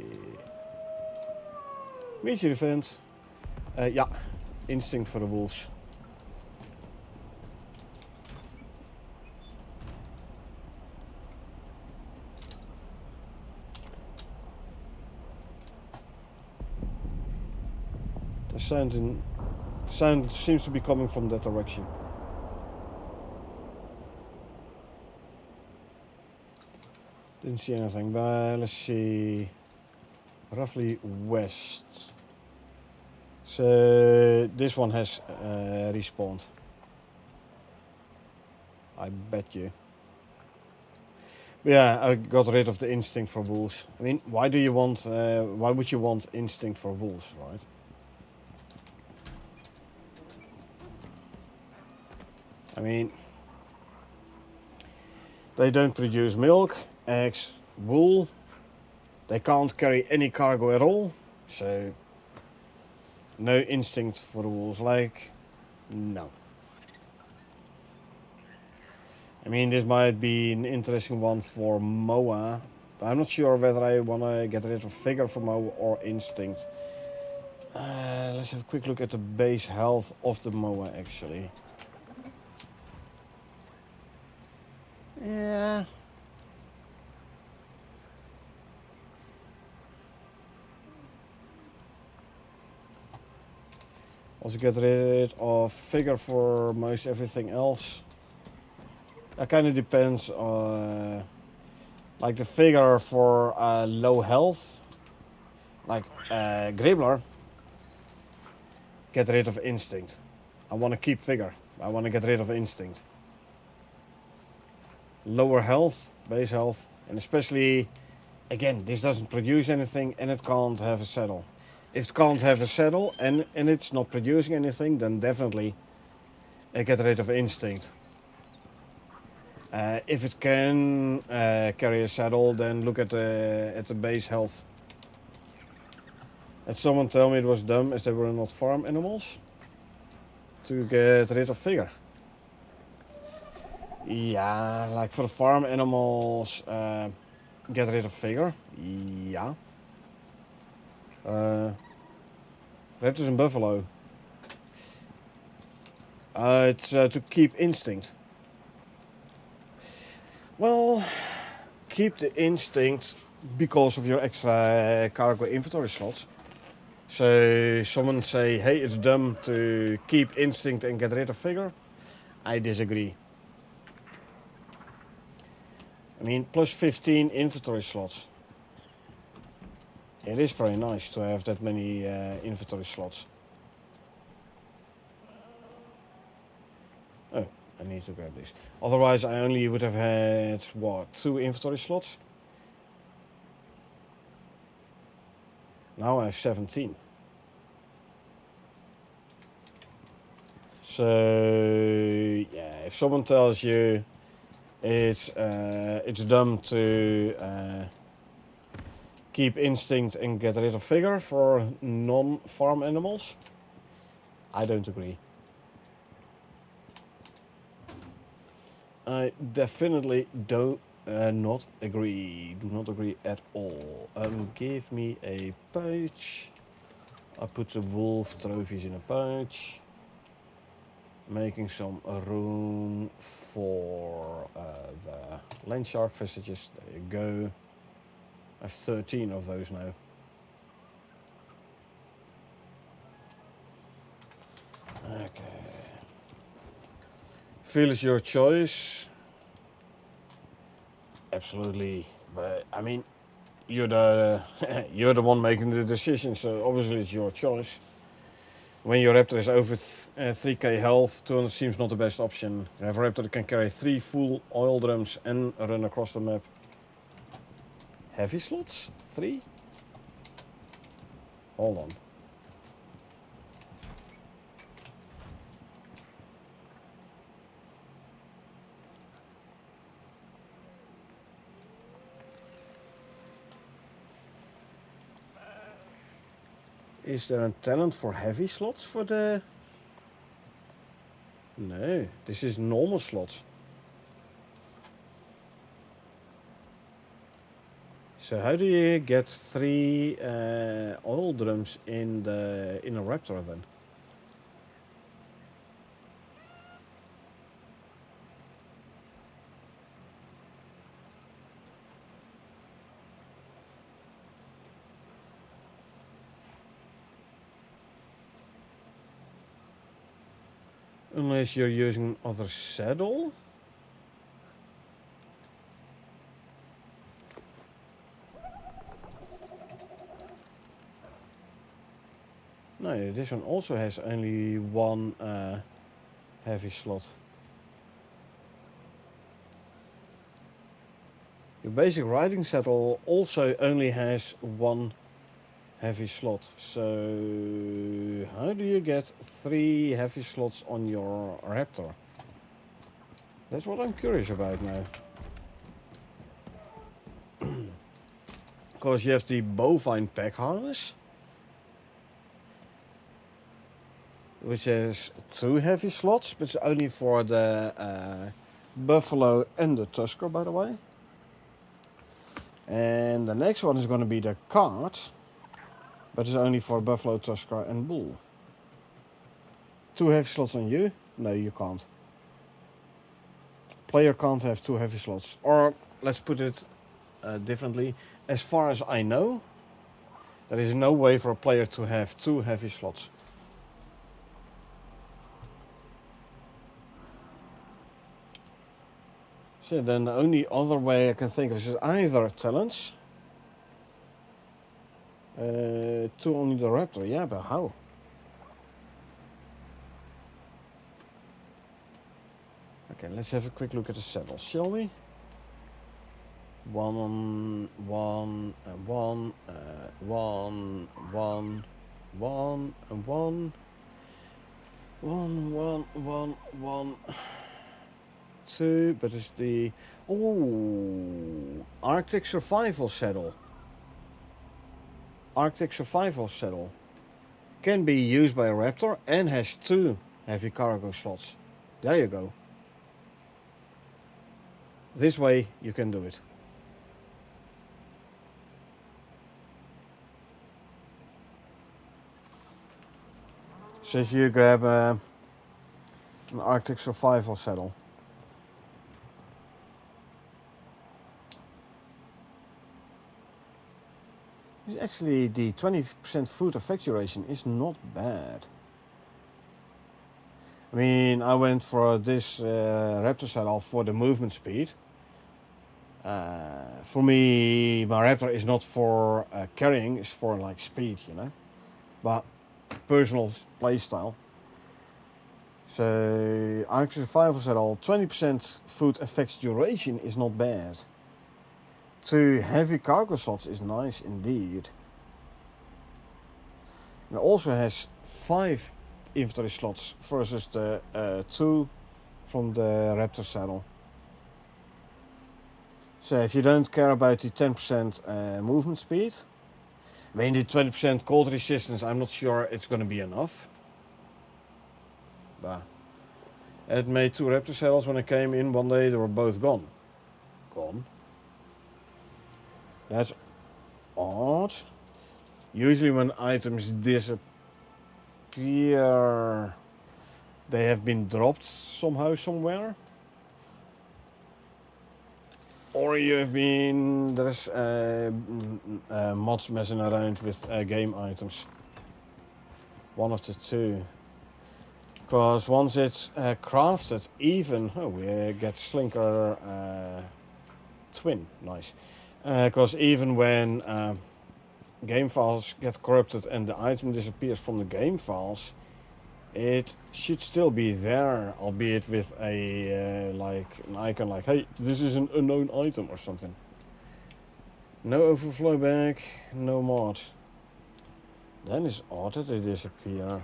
Meteor event. Yeah, instinct for the wolves. The sound seems to be coming from that direction. Didn't see anything, but let's see. Roughly west. So this one has respawned. I bet you. But yeah, I got rid of the instinct for wolves. I mean, why do you want? Why would you want instinct for wolves, right? I mean, they don't produce milk, eggs, wool. They can't carry any cargo at all, so no instinct for the wolves. Like, no. I mean, this might be an interesting one for Moa, but I'm not sure whether I want to get rid of figure for Moa or instinct. Let's have a quick look at the base health of the Moa, actually. Yeah. Also get rid of figure for most everything else. That kind of depends on, like the figure for low health, like Gribbler. Get rid of instinct. I want to keep figure. I want to get rid of instinct. Lower health, base health, and especially, again, this doesn't produce anything and it can't have a saddle. If it can't have a saddle and it's not producing anything, then definitely get rid of instinct. If it can carry a saddle, then look at the base health. And someone told me it was dumb as they were not farm animals to get rid of figure. Yeah, like for the farm animals, get rid of figure. Yeah. Raptors and buffalo. It's to keep instinct. Well, keep the instinct because of your extra cargo inventory slots. So someone say, hey, it's dumb to keep instinct and get rid of figure. I disagree. I mean, plus 15 inventory slots. It is very nice to have that many inventory slots. Oh, I need to grab this. Otherwise, I only would have had, what, 2 inventory slots? Now I have 17. So, yeah, if someone tells you it's dumb to keep instinct and get rid of figure for non-farm animals, I don't agree. I definitely do not agree. Do not agree at all. Give me a pouch. I put the wolf trophies in a pouch. Making some room for the land shark vestiges. There you go. I have 13 of those now. Okay. Feel is your choice. Absolutely. But I mean, you're the you're the one making the decision, so obviously it's your choice. When your raptor is over 3k health, 200 seems not the best option. You have a raptor that can carry 3 full oil drums and run across the map. Heavy slots? 3? Hold on. Is there a talent for heavy slots for the... No, this is normal slots. So how do you get 3 oil drums in a raptor then? Unless you're using other saddle? No, this one also has only 1 heavy slot. Your basic riding saddle also only has 1 heavy slot. So how do you get 3 heavy slots on your raptor? That's what I'm curious about now. Because you have the bovine pack harness, which has 2 heavy slots, but it's only for the buffalo and the tusker, by the way. And the next one is going to be the cart, but it's only for buffalo, tusker and bull. 2 heavy slots on you? No, you can't. Player can't have 2 heavy slots. Or, let's put it differently. As far as I know, there is no way for a player to have 2 heavy slots. So then the only other way I can think of is either talents. 2 only the raptor, yeah, but how? Okay, let's have a quick look at the saddles, shall we? 1, 1, and 1, 1, 1, 1, and 1. 1, 1, 1, 1. 2, but it's the... Oh, Arctic Survival Saddle. Arctic Survival Saddle. Can be used by a raptor and has 2 heavy cargo slots. There you go. This way you can do it. So if you grab An Arctic survival saddle. Actually, the 20% food effect duration is not bad. I mean, I went for this Raptor saddle for the movement speed. For me, my Raptor is not for carrying, it's for like speed, you know. But personal playstyle. So, Arctic survival saddle, 20% food effects duration is not bad. 2 heavy cargo slots is nice indeed. And it also has 5 inventory slots versus the 2 from the Raptor saddle. So if you don't care about the 10% movement speed, I mean the 20% cold resistance, I'm not sure it's going to be enough. But it made 2 Raptor saddles when I came in one day, they were both gone. Gone. That's odd. Usually when items disappear, they have been dropped somehow, somewhere. Or you have been, there's mods messing around with game items. One of the two. Because once it's crafted, even, we get Slinker Twin, nice. Because even when game files get corrupted and the item disappears from the game files, it should still be there, albeit with a like an icon like, hey, this is an unknown item or something. No overflow bag, no mod. Then it's odd that they disappear.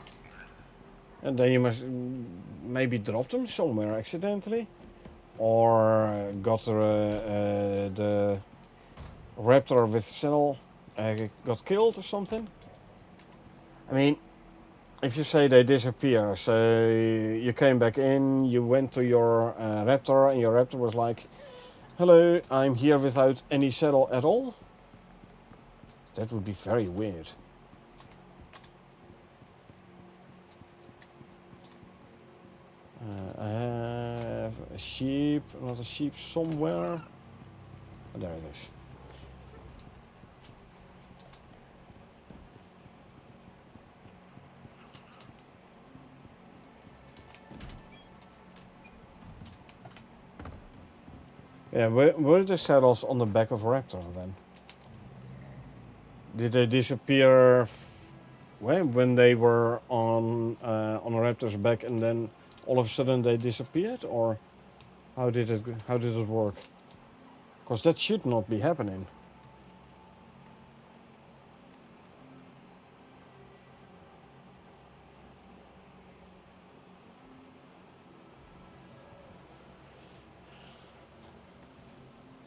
And then you must maybe drop them somewhere accidentally, or got the raptor with saddle got killed or something. I mean, if you say they disappear, so you came back in, you went to your raptor, and your raptor was like, hello, I'm here without any saddle at all. That would be very weird. I have a sheep, another sheep somewhere. Oh, there it is. Yeah, were the saddles on the back of Raptor then? Did they disappear when they were on a Raptor's back, and then all of a sudden they disappeared, or how did it work? Because that should not be happening.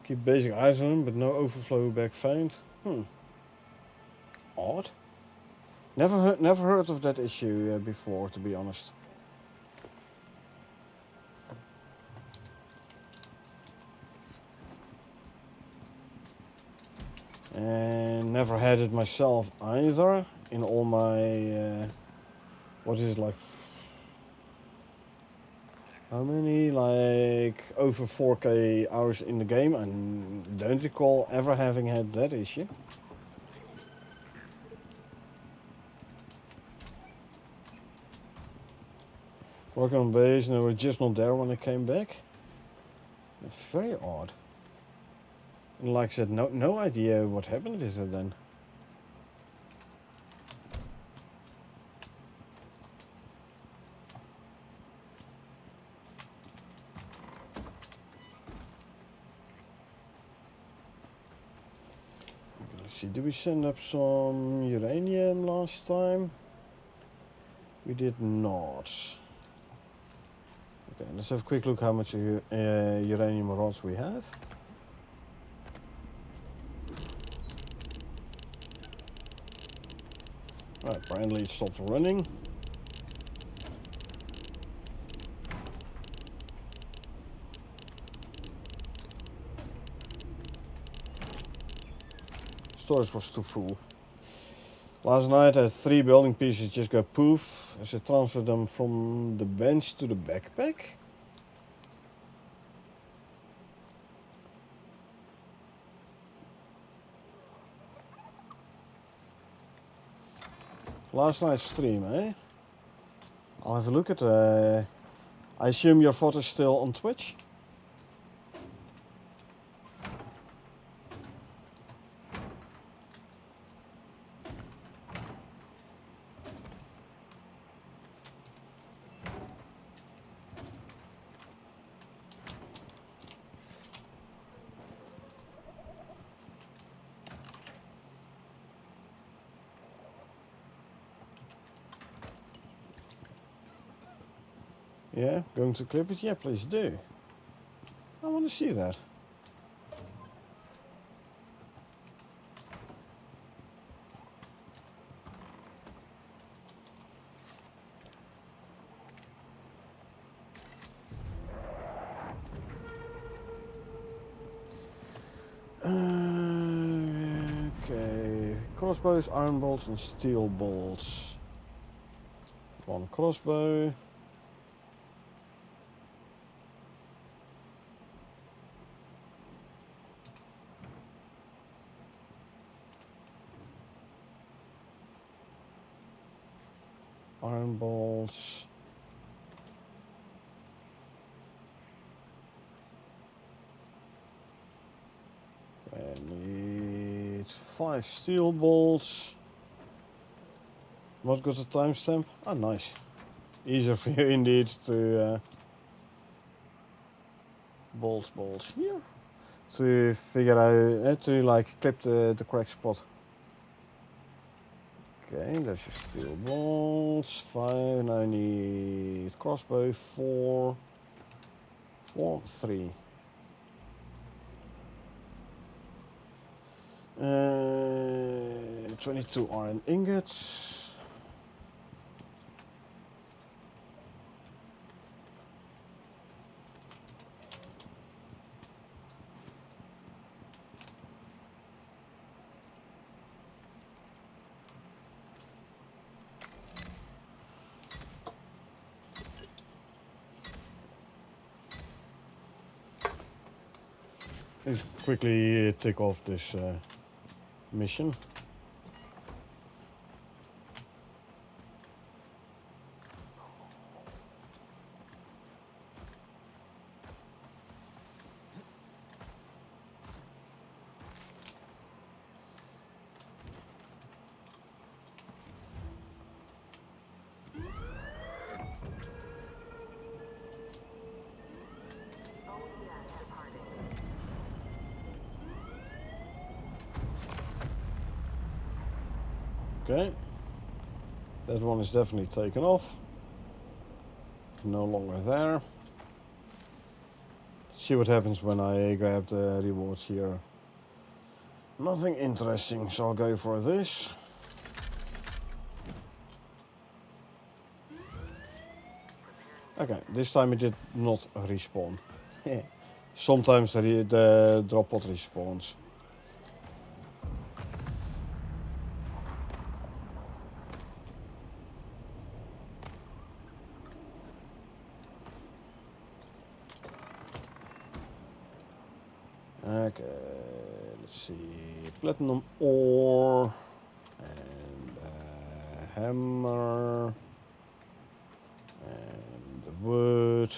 Keep basic eyes on them, but no overflow bag found. Odd. Never heard of that issue before, to be honest. And never had it myself either. In all my, what is it, like, how many, like, over 4K hours in the game? I don't recall ever having had that issue. Working on base, and they were just not there when I came back. Very odd. And like I said, no idea what happened with it then. Okay, let's see, did we send up some uranium last time? We did not. Okay, let's have a quick look how much uranium rods we have. Apparently it stopped running. Storage was too full. Last night I had 3 building pieces just go poof as I transferred them from the bench to the backpack. Last night's stream, eh? I'll have a look at I assume your photo's still on Twitch? Yeah, going to clip it? Yeah, please do. I want to see that. Okay, crossbows, iron bolts and steel bolts. 1 crossbow. Iron bolts. I need 5 steel bolts. What got the timestamp? Ah, nice. Easier for you indeed to bolts here. To figure out, to like clip the correct spot. Okay, that's your steel bolts. 5, and I need crossbow 4, 3. 22 iron ingots. Let's quickly tick off this mission. Okay, that one is definitely taken off. No longer there. See what happens when I grab the rewards here. Nothing interesting, so I'll go for this. Okay, this time it did not respawn. Sometimes the drop pod respawns. Okay, let's see. Platinum ore and hammer and the wood.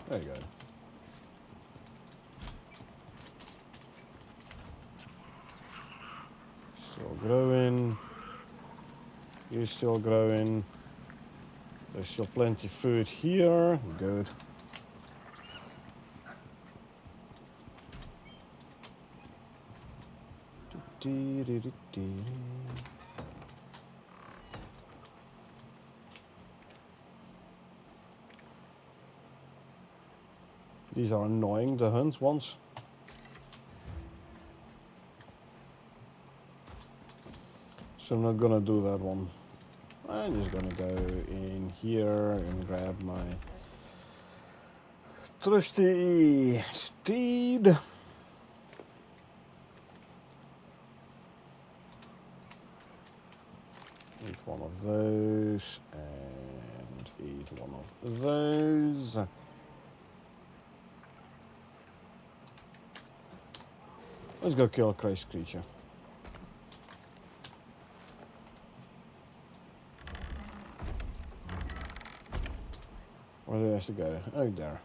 There you go. Still growing. You're still growing. There's still plenty of food here. Good. These are annoying, the hunt ones. So I'm not gonna do that one. I'm just gonna go in here and grab my trusty steed. one of those and eat one of those. Let's go kill a crazy creature. Where do I have to go? Oh, there.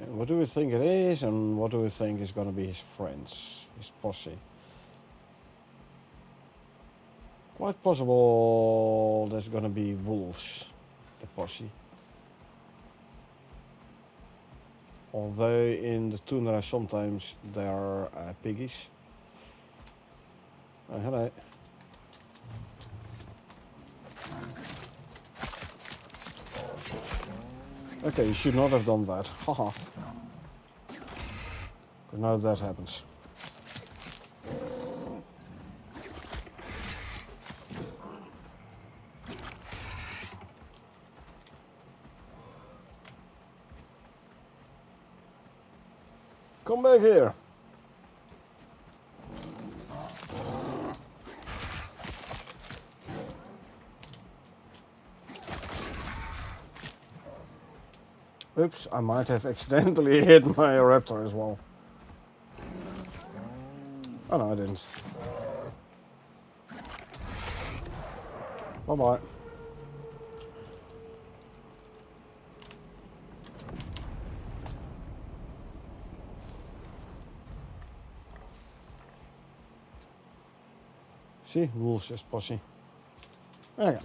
What do we think it is, and what do we think is going to be his friends, his posse? Quite possible there's going to be wolves, the posse. Although in the tundra sometimes there are piggies. Oh, hello. Okay, you should not have done that. Haha. But now that happens. Come back here. Oops, I might have accidentally hit my raptor as well. Oh no, I didn't. Bye-bye. See, wolves just posse. Okay.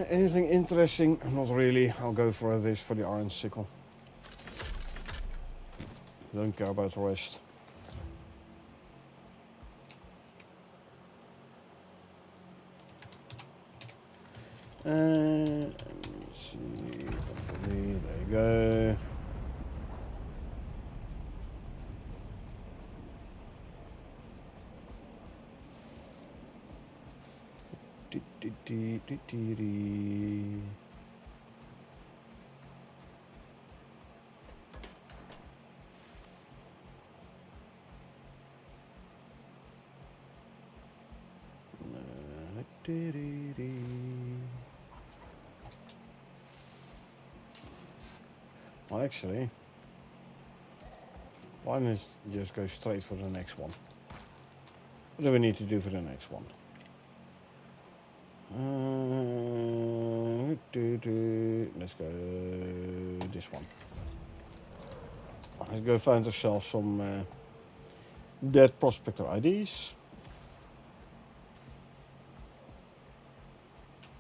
Anything interesting? Not really. I'll go for this for the iron sickle. Don't care about the rest. Let's see. Company, there you go. Well, actually, why not just go straight for the next one? What do we need to do for the next one? Let's go this one. Let's go find ourselves some dead prospector IDs.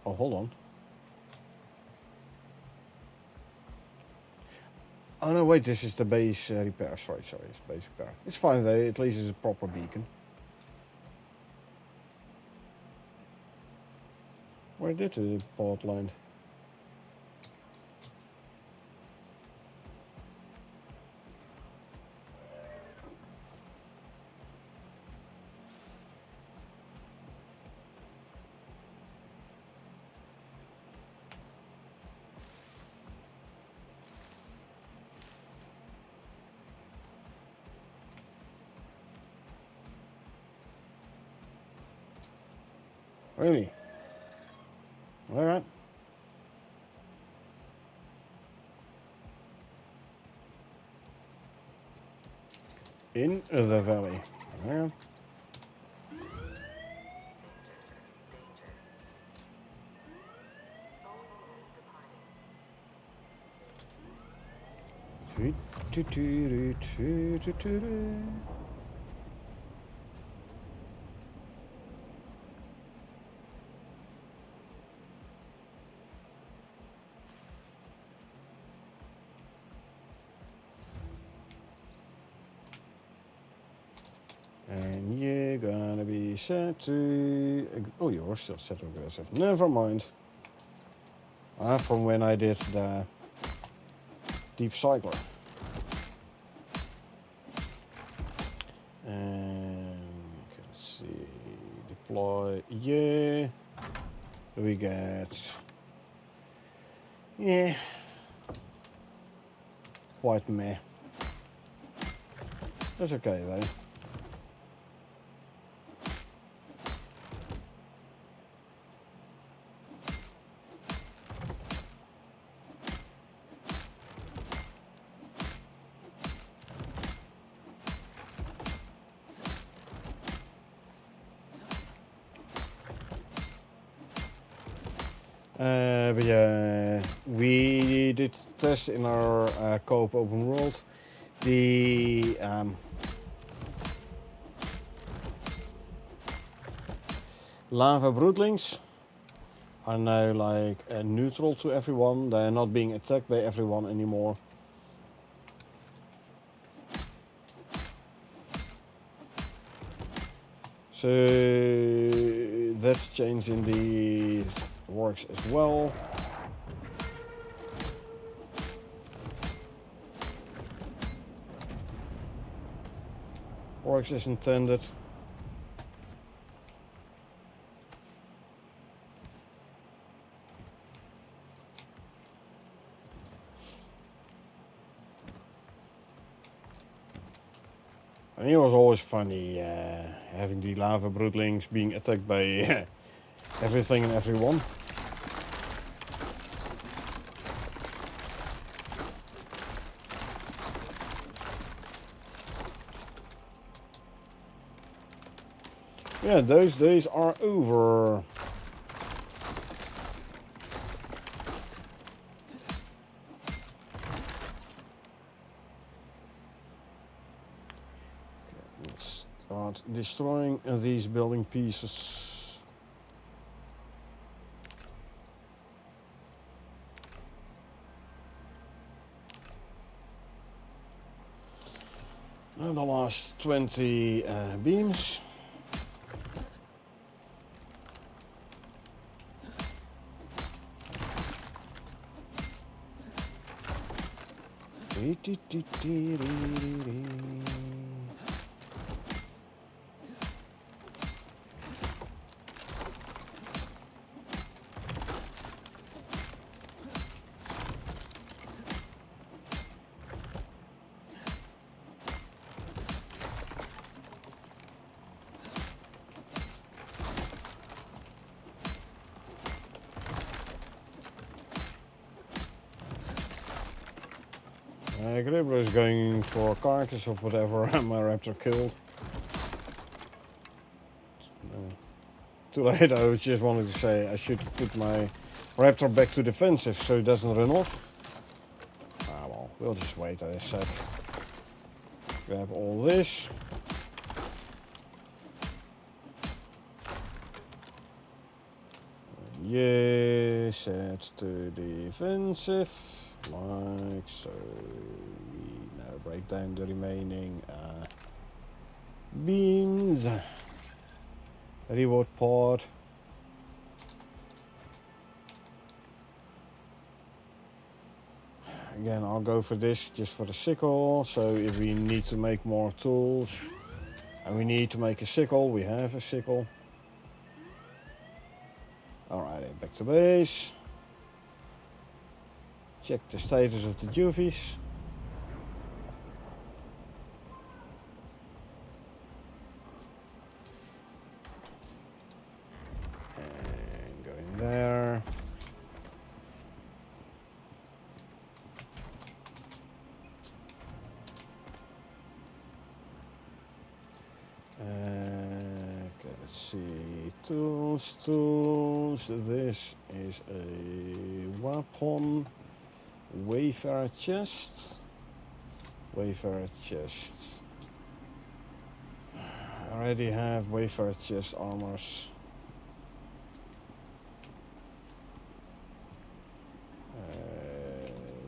Oh, hold on. Oh no, wait, this is the base repair. Sorry, it's base repair. It's fine though, at least it's a proper beacon. Where did the port land? Really? Alright. In the valley. Yeah. And you're gonna be set to... Oh, you're still set to aggressive. Never mind. From when I did the deep cycler. And you can see deploy. Yeah. We get... Yeah. Quite meh. That's okay though. But yeah, we did test in our co-op open world the lava broodlings are now like neutral to everyone. They are not being attacked by everyone anymore. So that's changing the works as well. Works as intended. And it was always funny having the lava broodlings being attacked by everything and everyone. Yeah, those days are over. Okay, let's start destroying these building pieces. And the last 20 beams. Gribber is going for a carcass of whatever my raptor killed. Too late, I was just wanting to say I should put my raptor back to defensive so it doesn't run off. Ah well, we'll just wait a sec. Grab all this. Yeah, set to defensive. Like so. We now break down the remaining beams. Reward pod. Again, I'll go for this just for the sickle. So if we need to make more tools and we need to make a sickle, we have a sickle. Alright, back to base. Check the status of the juvies. And going there. Okay, let's see. Tools. This is a weapon. Wayfarer chest. Wayfarer chest. I already have Wayfarer chest armors.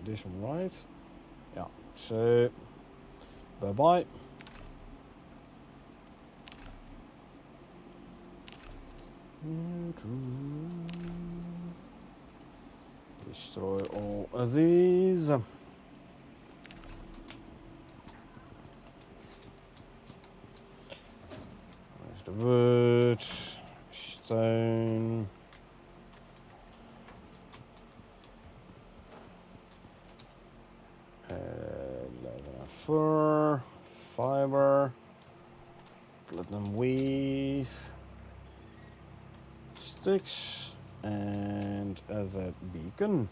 This one, right? Yeah. So, bye bye. Destroy all of these. There's the wood, stone. Leather, fur, fiber, platinum weave, sticks, and that beacon.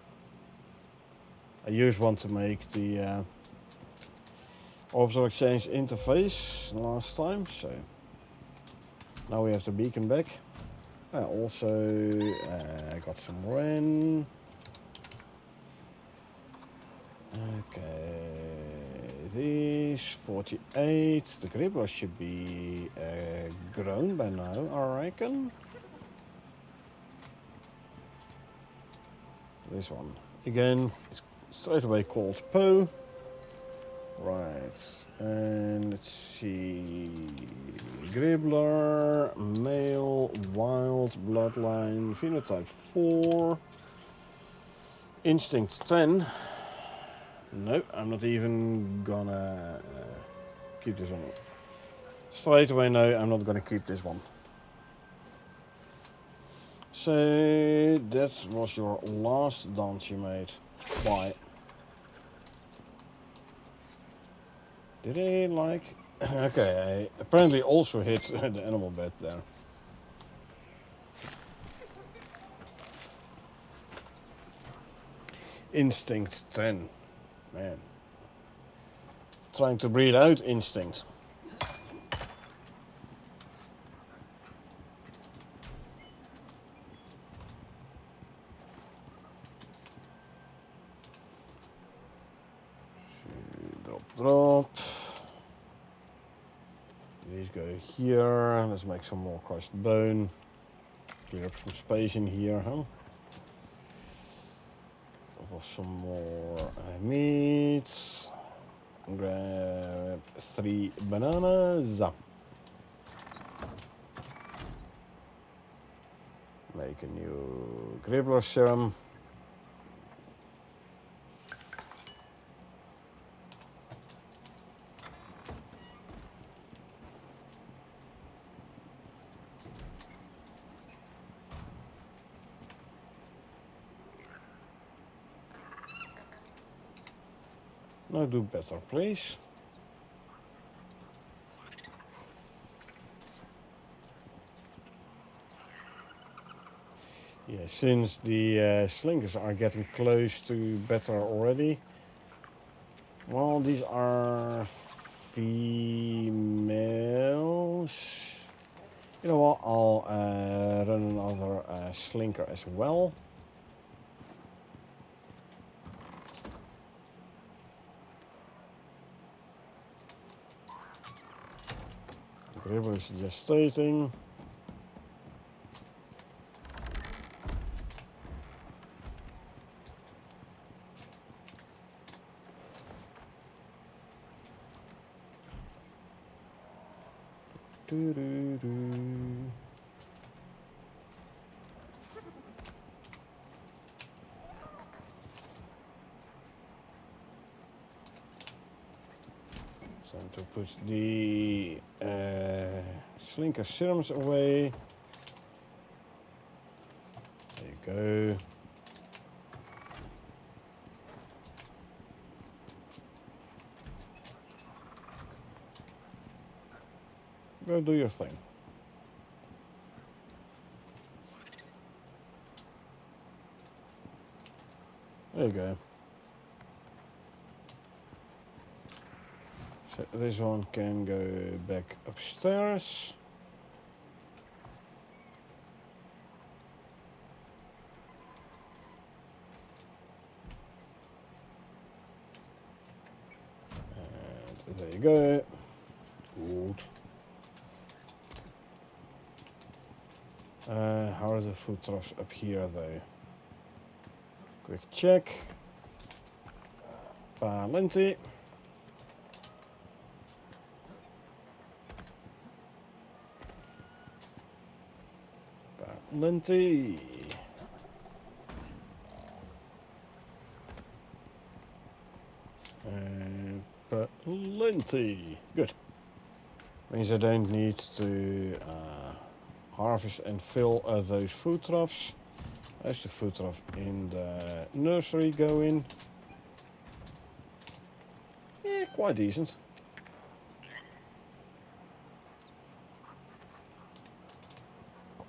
I just want to make the orbital exchange interface last time, so now we have the beacon back. I also got some rain. Okay, these 48. The grippers should be grown by now, I reckon. This one again, it's straight away called Poe. Right, and let's see. Gribbler, male, wild, bloodline, phenotype 4, instinct 10. No, I'm not even gonna keep this one. Straight away, no, I'm not gonna keep this one. So, that was your last dance you made. Bye. Did I like... Okay, I apparently also hit the animal bed there. Instinct 10. Man. Trying to breathe out instinct. Drop. These go here. Let's make some more crushed bone. Clear up some space in here, huh? Drop off some more meat. Grab 3 bananas. Make a new Gribbler serum. Now do better, please. Yeah, since the slinkers are getting close to better already. Well, these are females. You know what? I'll run another slinker as well. River is just stating. Time to put the slinker serums away. There you go. Go do your thing. There you go. So this one can go back upstairs. And there you go. Good. How are the food troughs up here though? Quick check. Plenty. Plenty. And plenty. Good. Means I don't need to harvest and fill those food troughs. There's the food trough in the nursery going. Yeah, quite decent.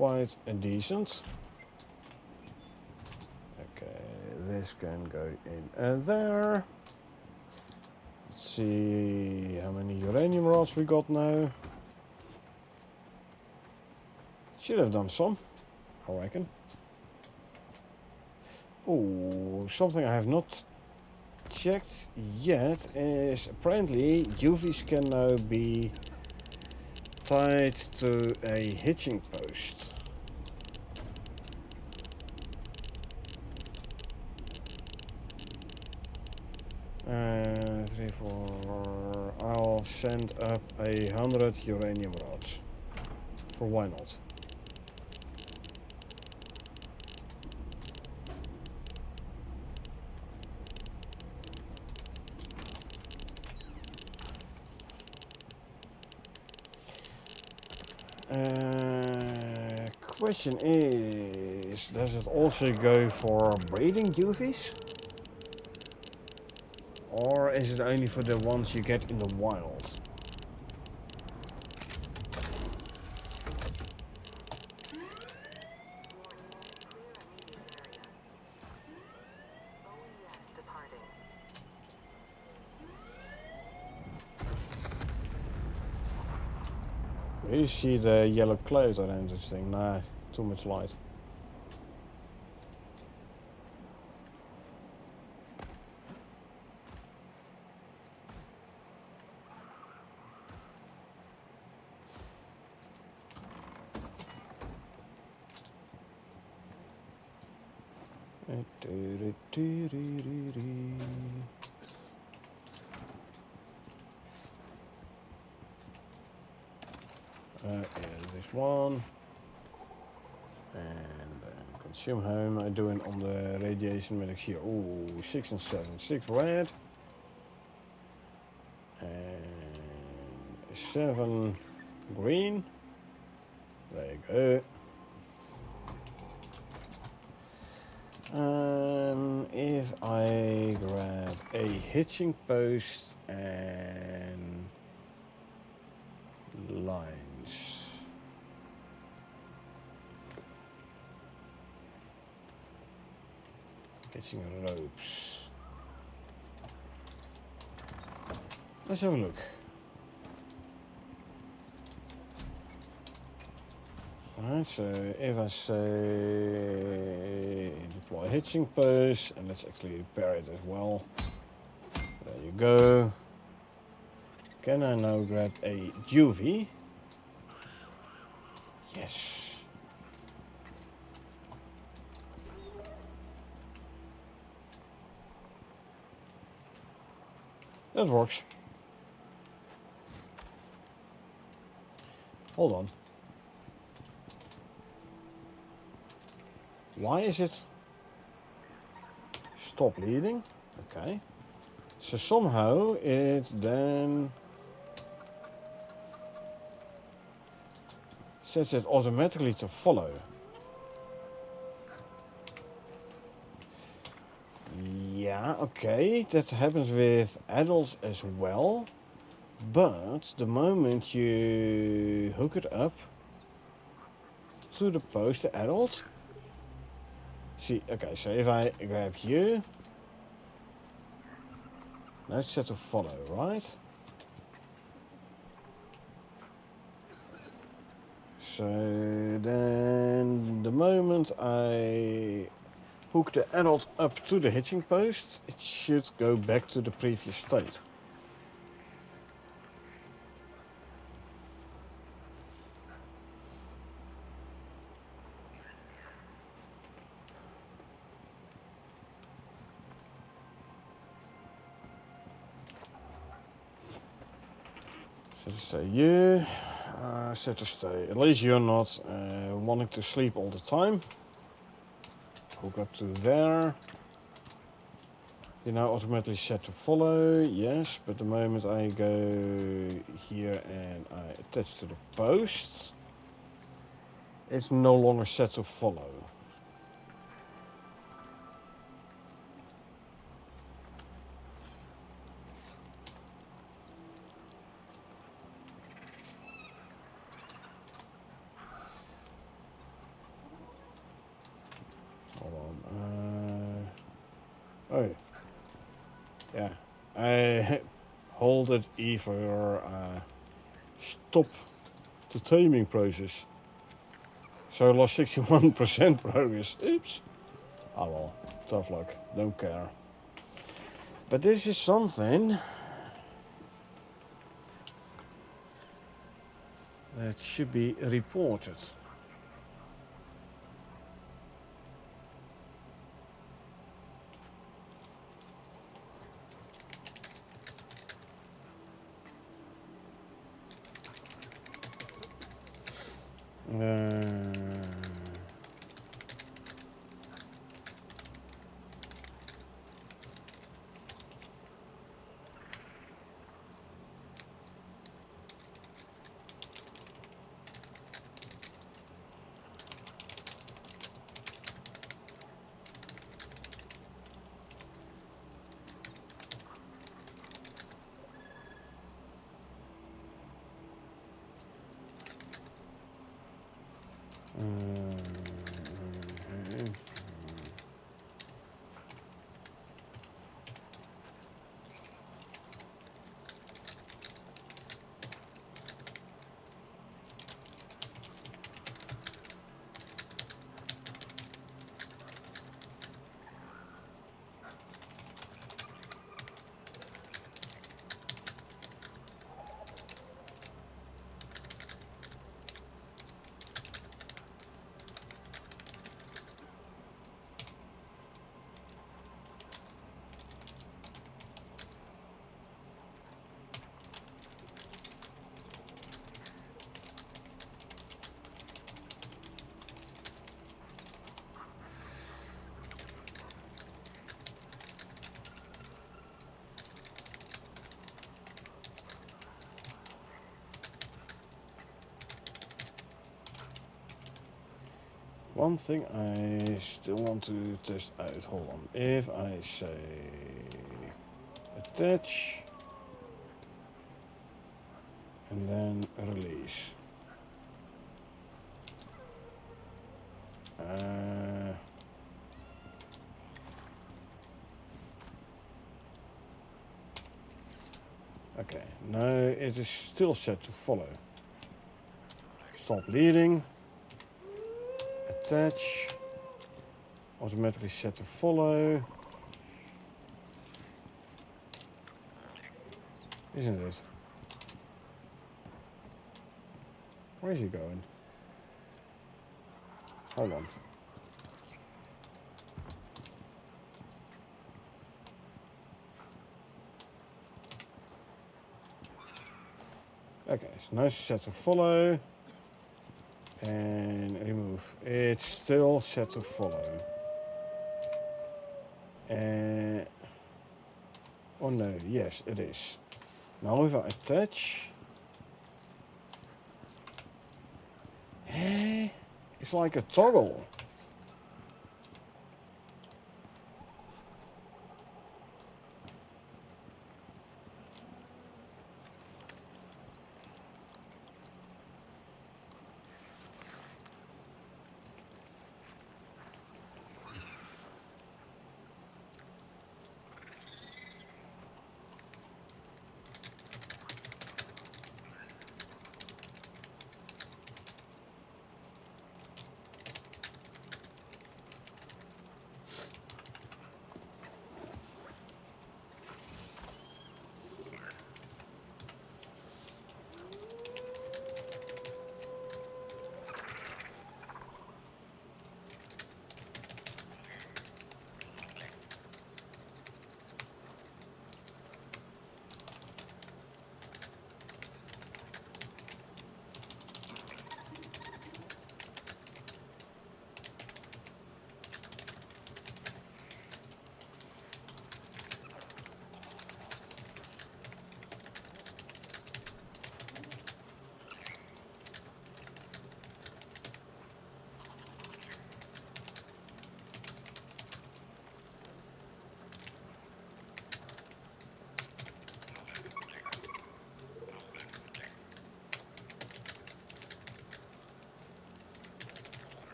quite decent. Okay, this can go in and there. Let's see how many uranium rods we got now. Should have done some, I reckon. Oh, something I have not checked yet is apparently UVs can now be tied to a hitching post. Three, four. I'll send up 100 uranium rods. For why not? Question is, does it also go for breeding UVs? Or is it only for the ones you get in the wild? You see the yellow cloud around this thing? Nah, too much light. Yeah, this one. And then consume home. I do it on the radiation medics here. Ooh, 6 and 7. 6 red. And 7 green. There you go. If I grab a hitching post and lines. Hitching ropes. Let's have a look. Alright, so if I say deploy hitching post, and let's actually repair it as well. There you go. Can I now grab a UV? Yes. That works. Hold on. Why is it stop leading? Okay. So somehow it then sets it automatically to follow. Yeah, okay, that happens with adults as well. But the moment you hook it up to the post, the adult. See, okay, so if I grab you, now it's set to follow, right? So then the moment I hook the adult up to the hitching post, it should go back to the previous state. So to stay you, set to stay. At least you're not wanting to sleep all the time. Hook up to there. You're now automatically set to follow, yes, but the moment I go here and I attach to the post, it's no longer set to follow. Oh, yeah. I hold it E for stop the taming process. So I lost 61% progress. Oops. Oh well, tough luck. Don't care. But this is something that should be reported. Uh, One thing I still want to test out. Hold on. If I say attach and then release. Okay, now it is still set to follow. Stop leading. Attach. Automatically set to follow. Isn't it? Where is he going? Hold on. Okay, so now it's set to follow. And remove. It's still set to follow. Oh no, yes it is. Now if I attach. It's like a toggle.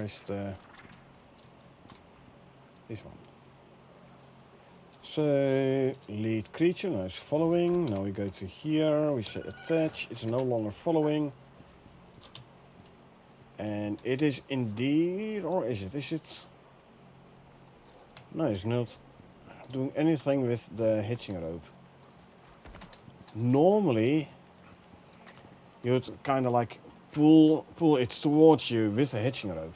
Where is the... This one. So, lead creature, now it's following. Now we go to here, we say attach, it's no longer following. And it is indeed, or is it? Is it? No, it's not doing anything with the hitching rope. Normally, you would kind of like pull it towards you with the hitching rope.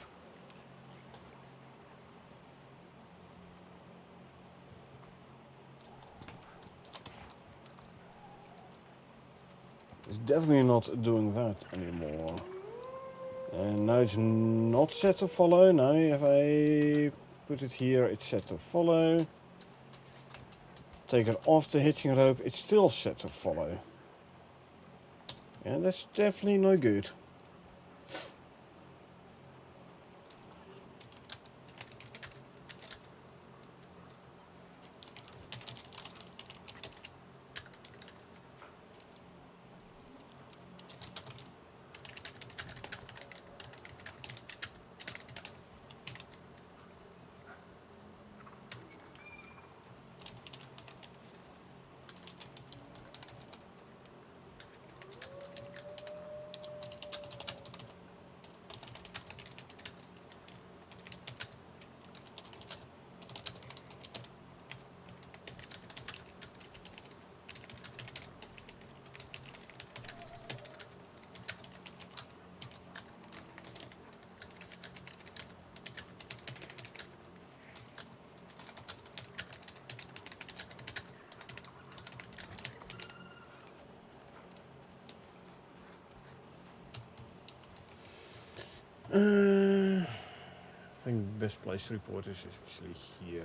It's definitely not doing that anymore. And now it's not set to follow. Now if I put it here, it's set to follow. Take it off the hitching rope, it's still set to follow. And that's definitely no good. I think the best place to report is actually here.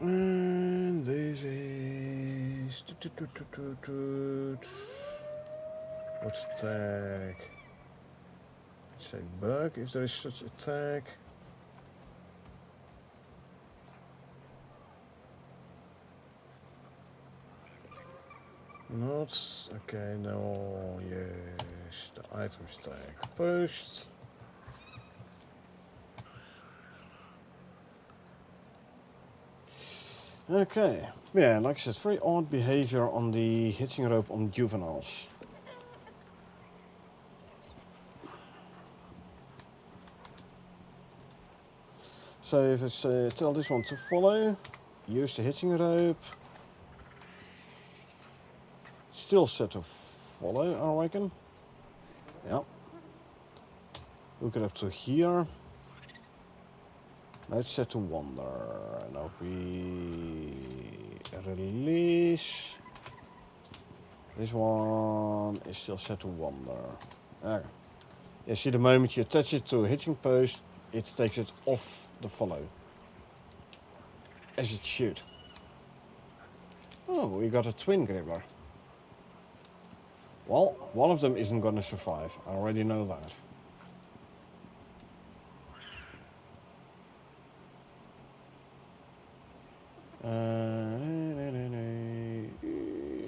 And this is... What's tag? Let's say bug, if there is such a tag. Not... Okay, no, yes, the items tag. Post. Okay, yeah, like I said, very odd behavior on the hitching rope on juveniles. So if it's tell this one to follow, use the hitching rope. Still set to follow, I reckon. Yeah. Hook it up to here. Now it's set to wander. Now we release. This one is still set to wander. Okay. Yeah, see, the moment you attach it to a hitching post, it takes it off the follow. As it should. Oh, we got a twin gribbler. Well, one of them isn't gonna survive. I already know that.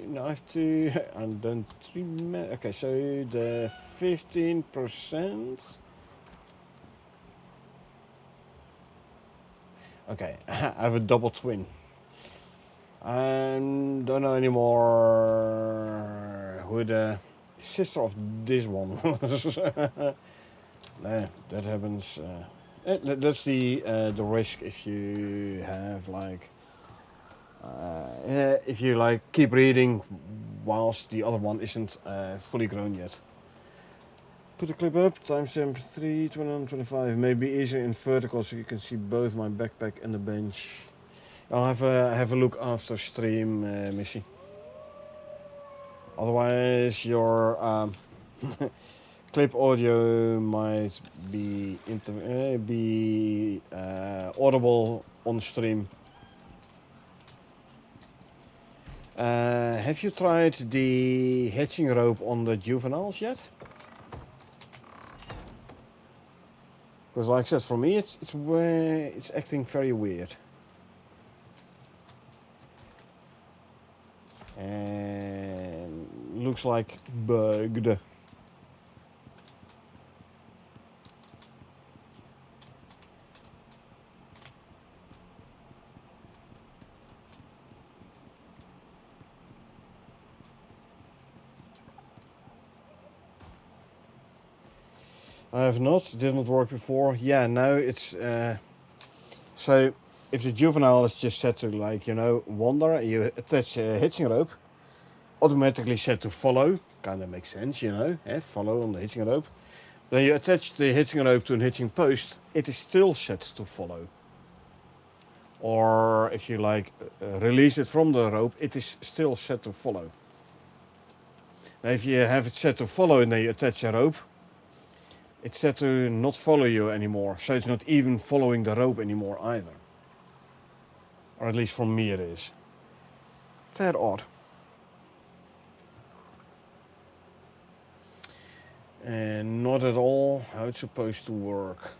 No, I have to... I don't remember... Okay, so the 15%... Okay, I have a double twin. I don't know anymore who the sister of this one was. Nah, that happens. That's the risk if you have like... if you like keep reading whilst the other one isn't fully grown yet. Put the clip up, timestamp 3:21:25. Maybe easier in vertical so you can see both my backpack and the bench. I'll have a look after stream, Missy. Otherwise, your clip audio might be audible on stream. Have you tried the hitching rope on the juveniles yet? Because, like I said, for me, it's acting very weird. And looks like bugged. I have not, did not work before. Yeah, now it's so if the juvenile is just set to, like, you know, wander, you attach a hitching rope, automatically set to follow, kind of makes sense, you know, follow on the hitching rope. Then you attach the hitching rope to a hitching post, it is still set to follow. Or if you like release it from the rope, it is still set to follow. Now if you have it set to follow and then you attach a rope, it's set to not follow you anymore, so it's not even following the rope anymore either. Or at least for me it is. Very odd. And not at all how it's supposed to work.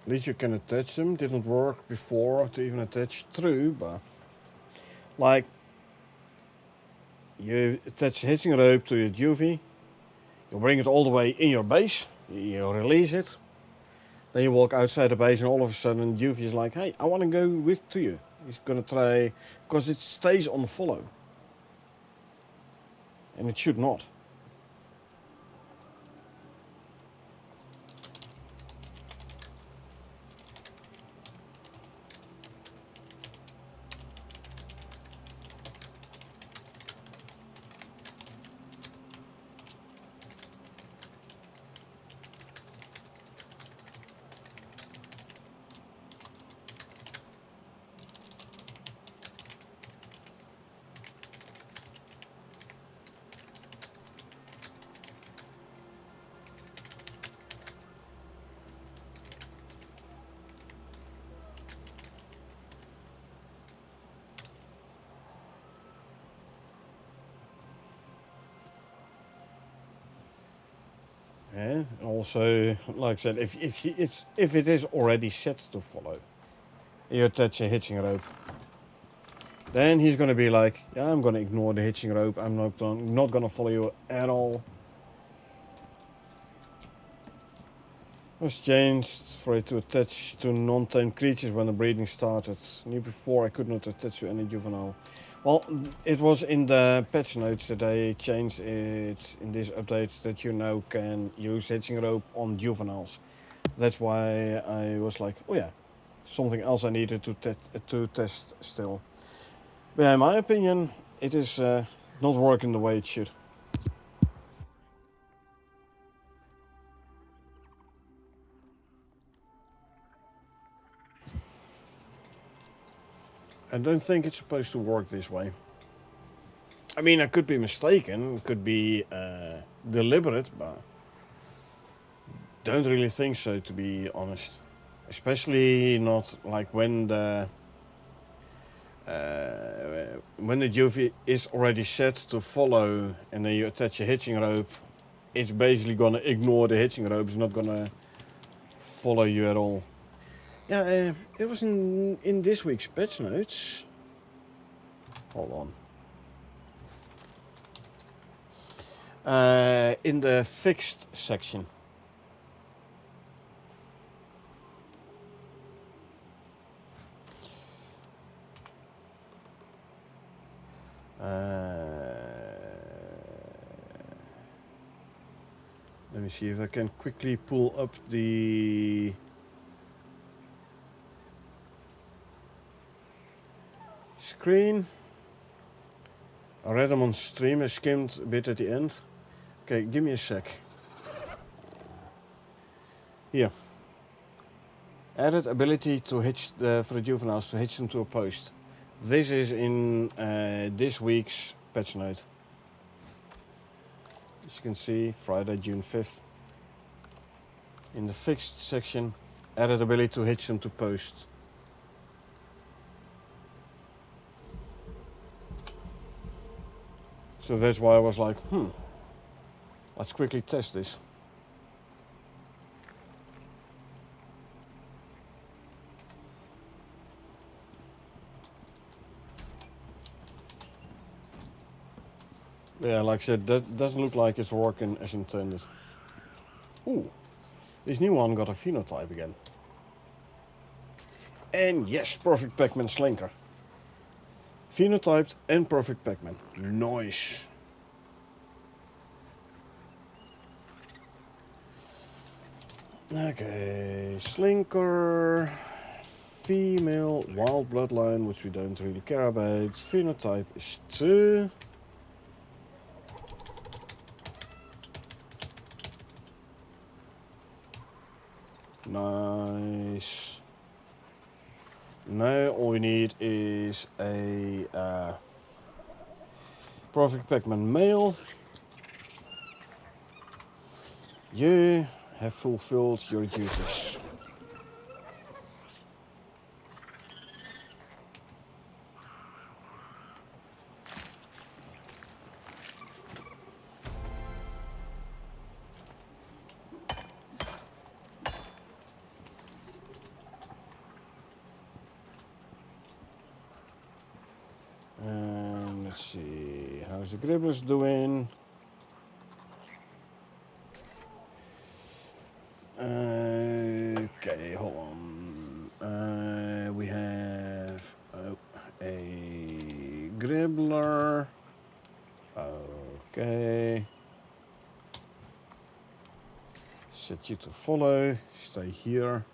At least you can attach them. Didn't work before to even attach through, but like you attach a hitching rope to your juvie, you bring it all the way in your base, you release it, then you walk outside the base and all of a sudden juvie is like, hey, I want to go with to you. He's gonna try, because it stays on follow. And it should not. And also, like I said, if it is already set to follow, you attach a hitching rope. Then he's gonna be like, yeah, I'm gonna ignore the hitching rope. I'm not gonna follow you at all. It was changed for it to attach to non-tamed creatures when the breeding started. New before I could not attach to any juvenile. Well, it was in the patch notes that they changed it in this update that you now can use hitching rope on juveniles. That's why I was like, oh yeah, something else I needed to test still. But yeah, in my opinion, it is not working the way it should. I don't think it's supposed to work this way. I mean, I could be mistaken, it could be deliberate, but don't really think so, to be honest. Especially not like when the Juvi is already set to follow, and then you attach a hitching rope. It's basically gonna ignore the hitching rope. It's not gonna follow you at all. Yeah, it was in this week's patch notes. Hold on. In the fixed section. Let me see if I can quickly pull up the screen. I read them on stream, I skimmed a bit at the end. Okay, give me a sec. Here. Added ability to hitch for the juveniles to hitch them to a post. This is in this week's patch note. As you can see, Friday, June 5th. In the fixed section, added ability to hitch them to post. So that's why I was like, let's quickly test this. Yeah, like I said, that doesn't look like it's working as intended. Ooh, this new one got a phenotype again. And yes, perfect Pac-Man Slinker. Phenotyped and perfect Pac-Man. Nice. Okay, Slinker. Female, wild bloodline, which we don't really care about. Phenotype is 2. Nice. Now all we need is a perfect Pac-Man male. You have fulfilled your duties. And let's see, how's the Gribblers doing? Okay, hold on. We have a Gribbler. Okay. Set you to follow. Stay here.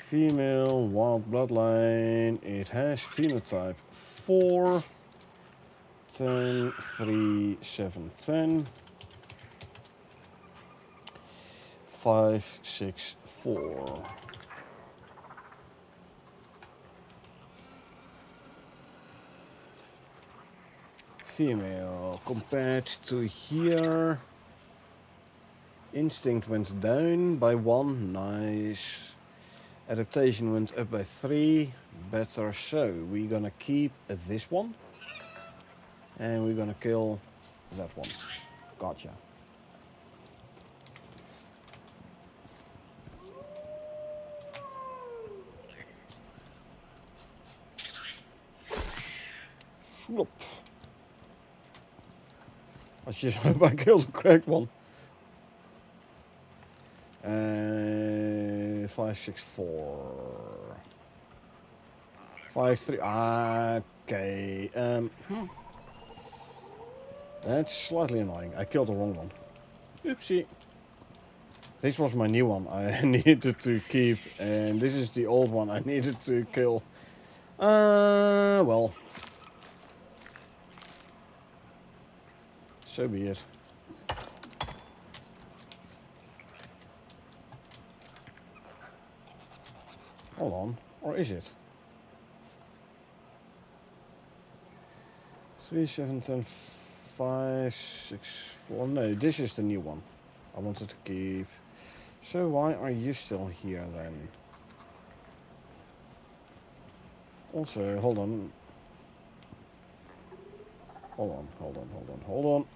Female, wild bloodline. It has phenotype 4. 10, 3, 7, 10. 5, 6, 4. Female compared to here. Instinct went down by 1. Nice. Adaptation went up by 3. Better. So we're gonna keep this one. And we're gonna kill that one. Gotcha. Slop. I just hope I killed the correct one. 564. 53. Okay. That's slightly annoying. I killed the wrong one. Oopsie. This was my new one I needed to keep, and this is the old one I needed to kill. Well. So be it. Hold on. Or is it? 3, 7, 10, 5, 6, 4. No, this is the new one I wanted to keep. So why are you still here then? Also, hold on. Hold on.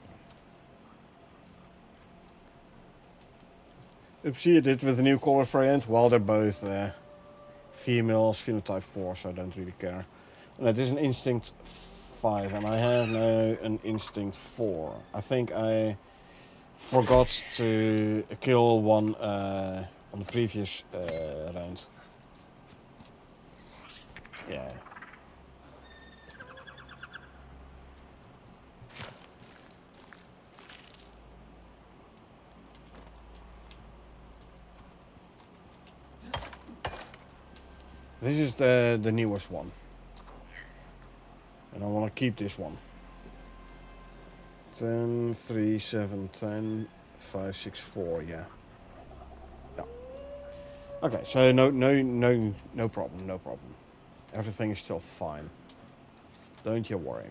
Oopsie, I did with the new color variant. Well, they're both females, phenotype 4, so I don't really care. And it is an instinct 5, and I have now an instinct 4. I think I forgot to kill one on the previous round. Yeah. This is the newest one. And I want to keep this one. 10, 3, 7, 10, 5, 6, 4, yeah. Yeah. Okay, so no problem. Everything is still fine. Don't you worry.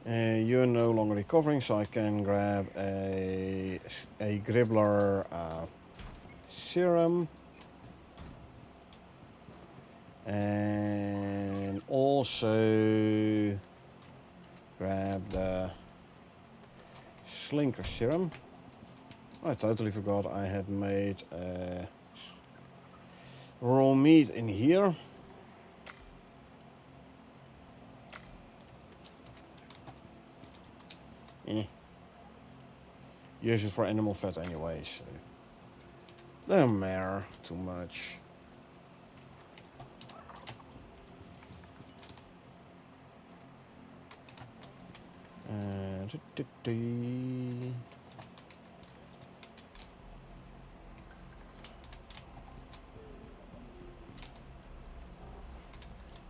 You're no longer recovering, so I can grab a Gribbler serum. And also grab the Slinker serum. I totally forgot I had made raw meat in here. Use it for animal fat anyway, so don't matter too much.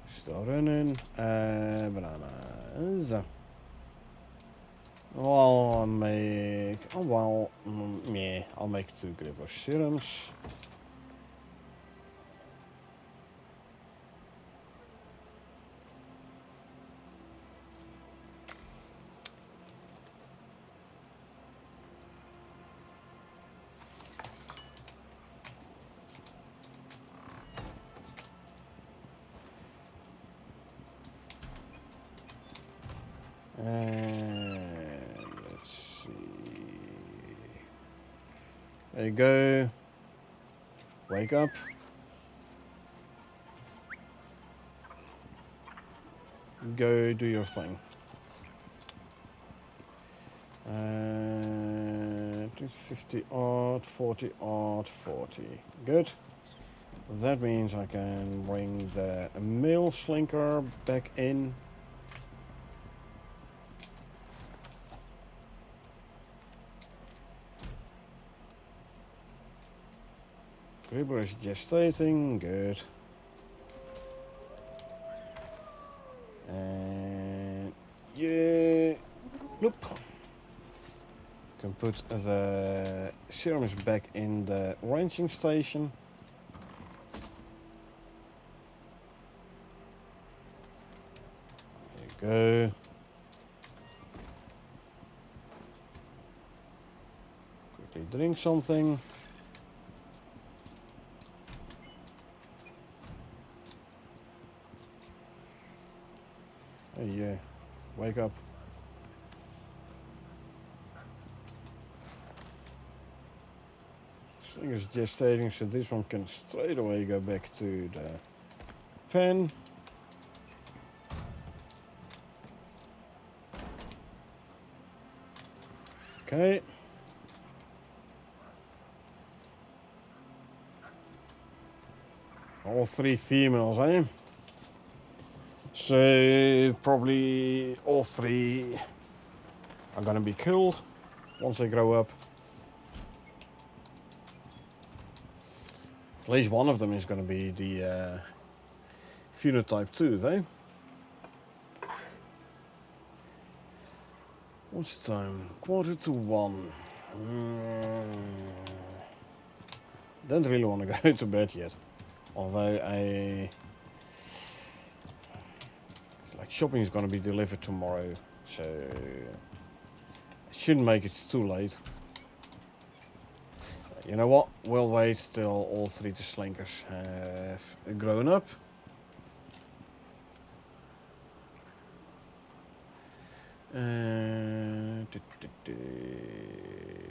Still running. Bananas. Well, I'll make. Oh well, yeah. I'll make 2 Gribbler serums. And let's see. There you go. Wake up. Go do your thing. 50 odd, 40 odd, 40. Good. That means I can bring the male slinker back in. Gribbler is gestating, good. And yeah, nope. Can put the serums back in the ranching station. There you go. Quickly drink something. Hey, yeah, wake up. This thing is gestating, so this one can straight away go back to the pen. Okay. All 3 females, eh? So probably all 3 are gonna be killed once they grow up. At least one of them is gonna be the phenotype 2, though. What's the time? 1:45. Don't really want to go to bed yet. Although like shopping is going to be delivered tomorrow, so I shouldn't make it too late. You know what? We'll wait till all 3 the slankers have grown up.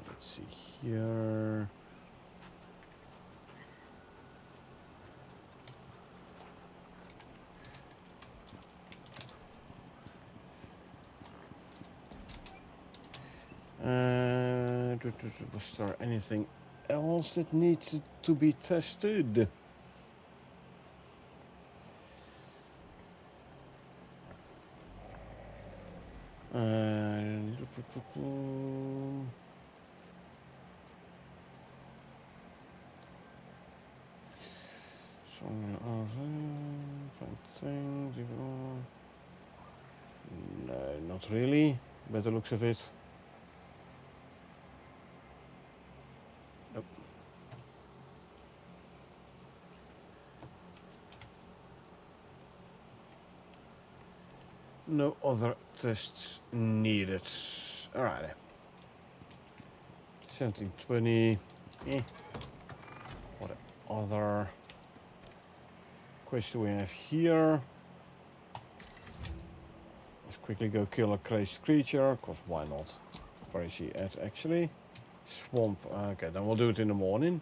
Let's see here. Was there anything else that needs to be tested? No, not really, by the looks of it. Nope. No other tests needed. Alright. 1720. What other quest do we have here? Let's quickly go kill a crazy creature, cause why not? Where is she at actually? Swamp. Okay, then we'll do it in the morning.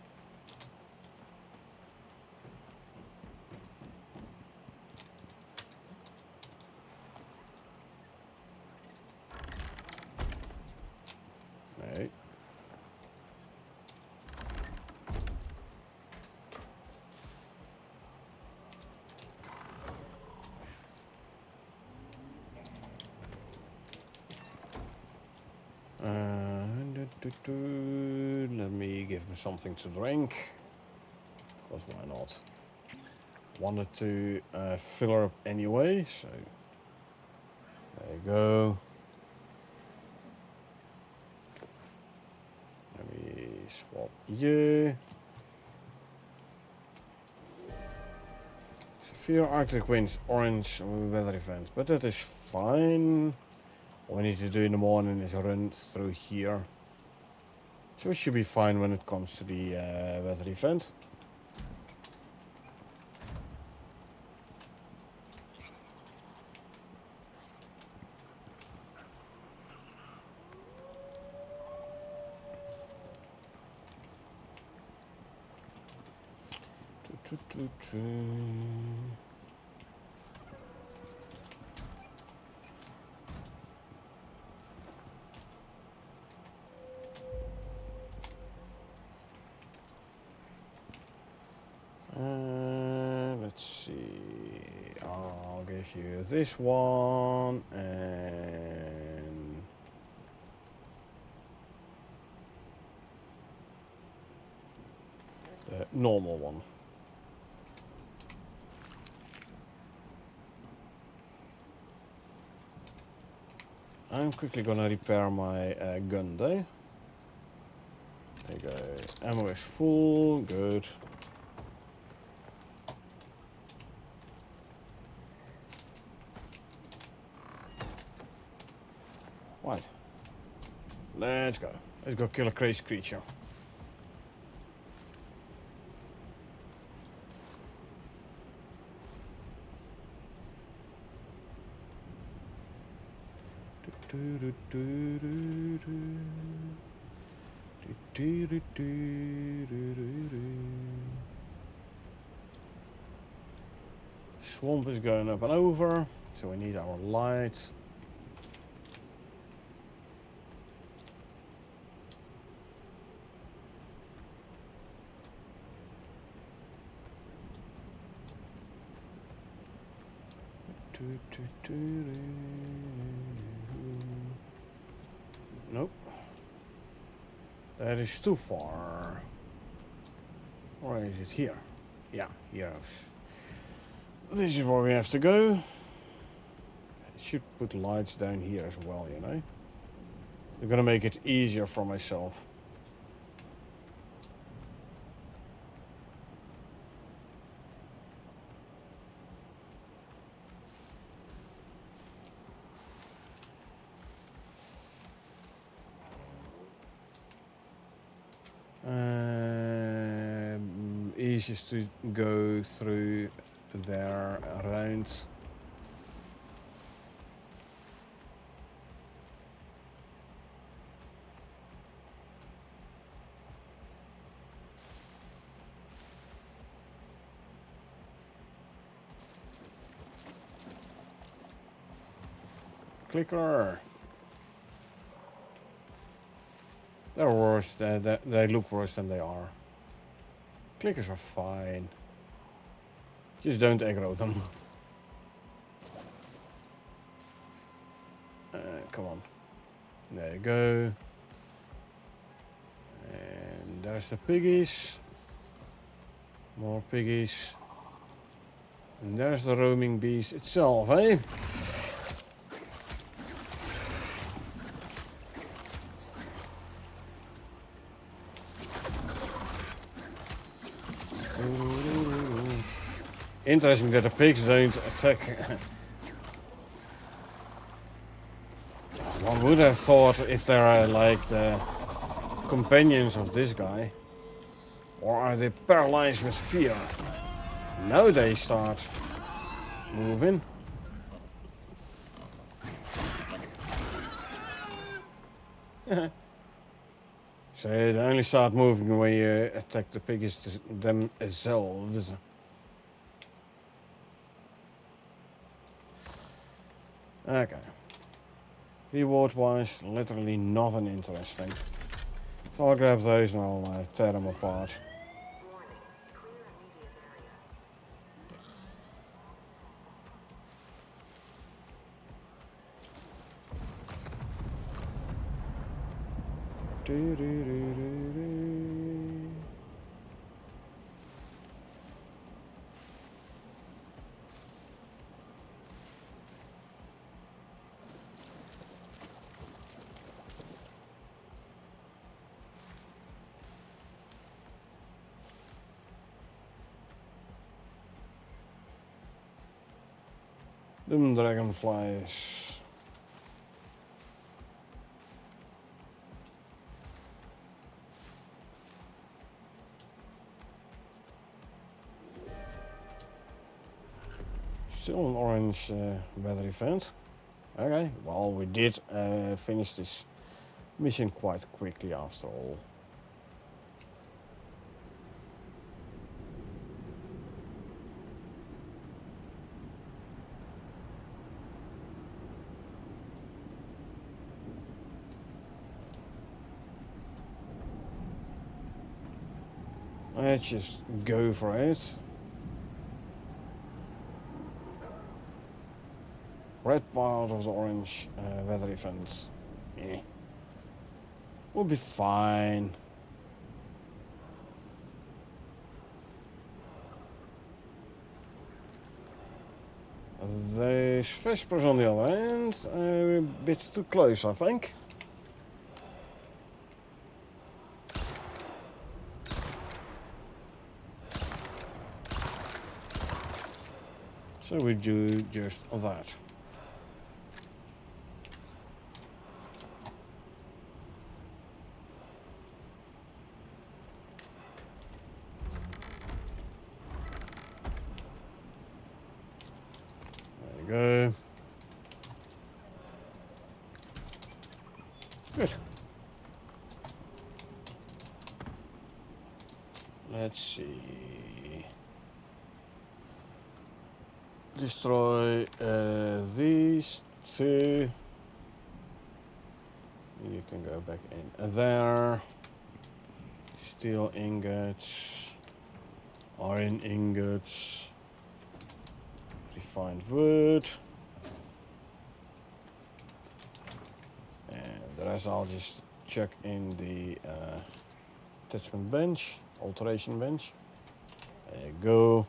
Right. Let me give him something to drink. Because why not? Wanted to fill her up anyway, so there you go. Let me swap you. Severe Arctic winds, orange weather event, but that is fine. All we need to do in the morning is run through here. So we should be fine when it comes to the weather event. Let's see. I'll give you this one and the normal one. I'm quickly gonna repair my gun though. There you go. Ammo is full. Good. Right. Let's go. Let's go kill a crazy creature. Swamp is going up and over, so we need our light. Nope. That is too far. Or is it here? Yeah, here. This is where we have to go. I should put lights down here as well, you know. They're gonna make it easier for myself. Easiest to go through there around. Clicker. They're worse. They look worse than they are. Clickers are fine. Just don't aggro them. Come on. There you go. And there's the piggies. More piggies. And there's the roaming beast itself, eh? Interesting that the pigs don't attack. One would have thought if they are like the companions of this guy. Or are they paralyzed with fear? Now they start moving. So they only start moving when you attack the piggies themselves. Okay. Reward wise, literally nothing interesting. So I'll grab those and I'll tear them apart. Them dragonflies. Still an orange weather event. Okay, well we did finish this mission quite quickly after all. Let's just go for it. Red part of the orange weather events. Yeah. We'll be fine. Those vespers on the other end are a bit too close, I think. So we do just that. There you go. Good. Let's see. Destroy these two. You can go back in there. Steel ingots. Iron ingots. Refined wood. the rest I'll just chuck in the attachment bench, alteration bench. There you go.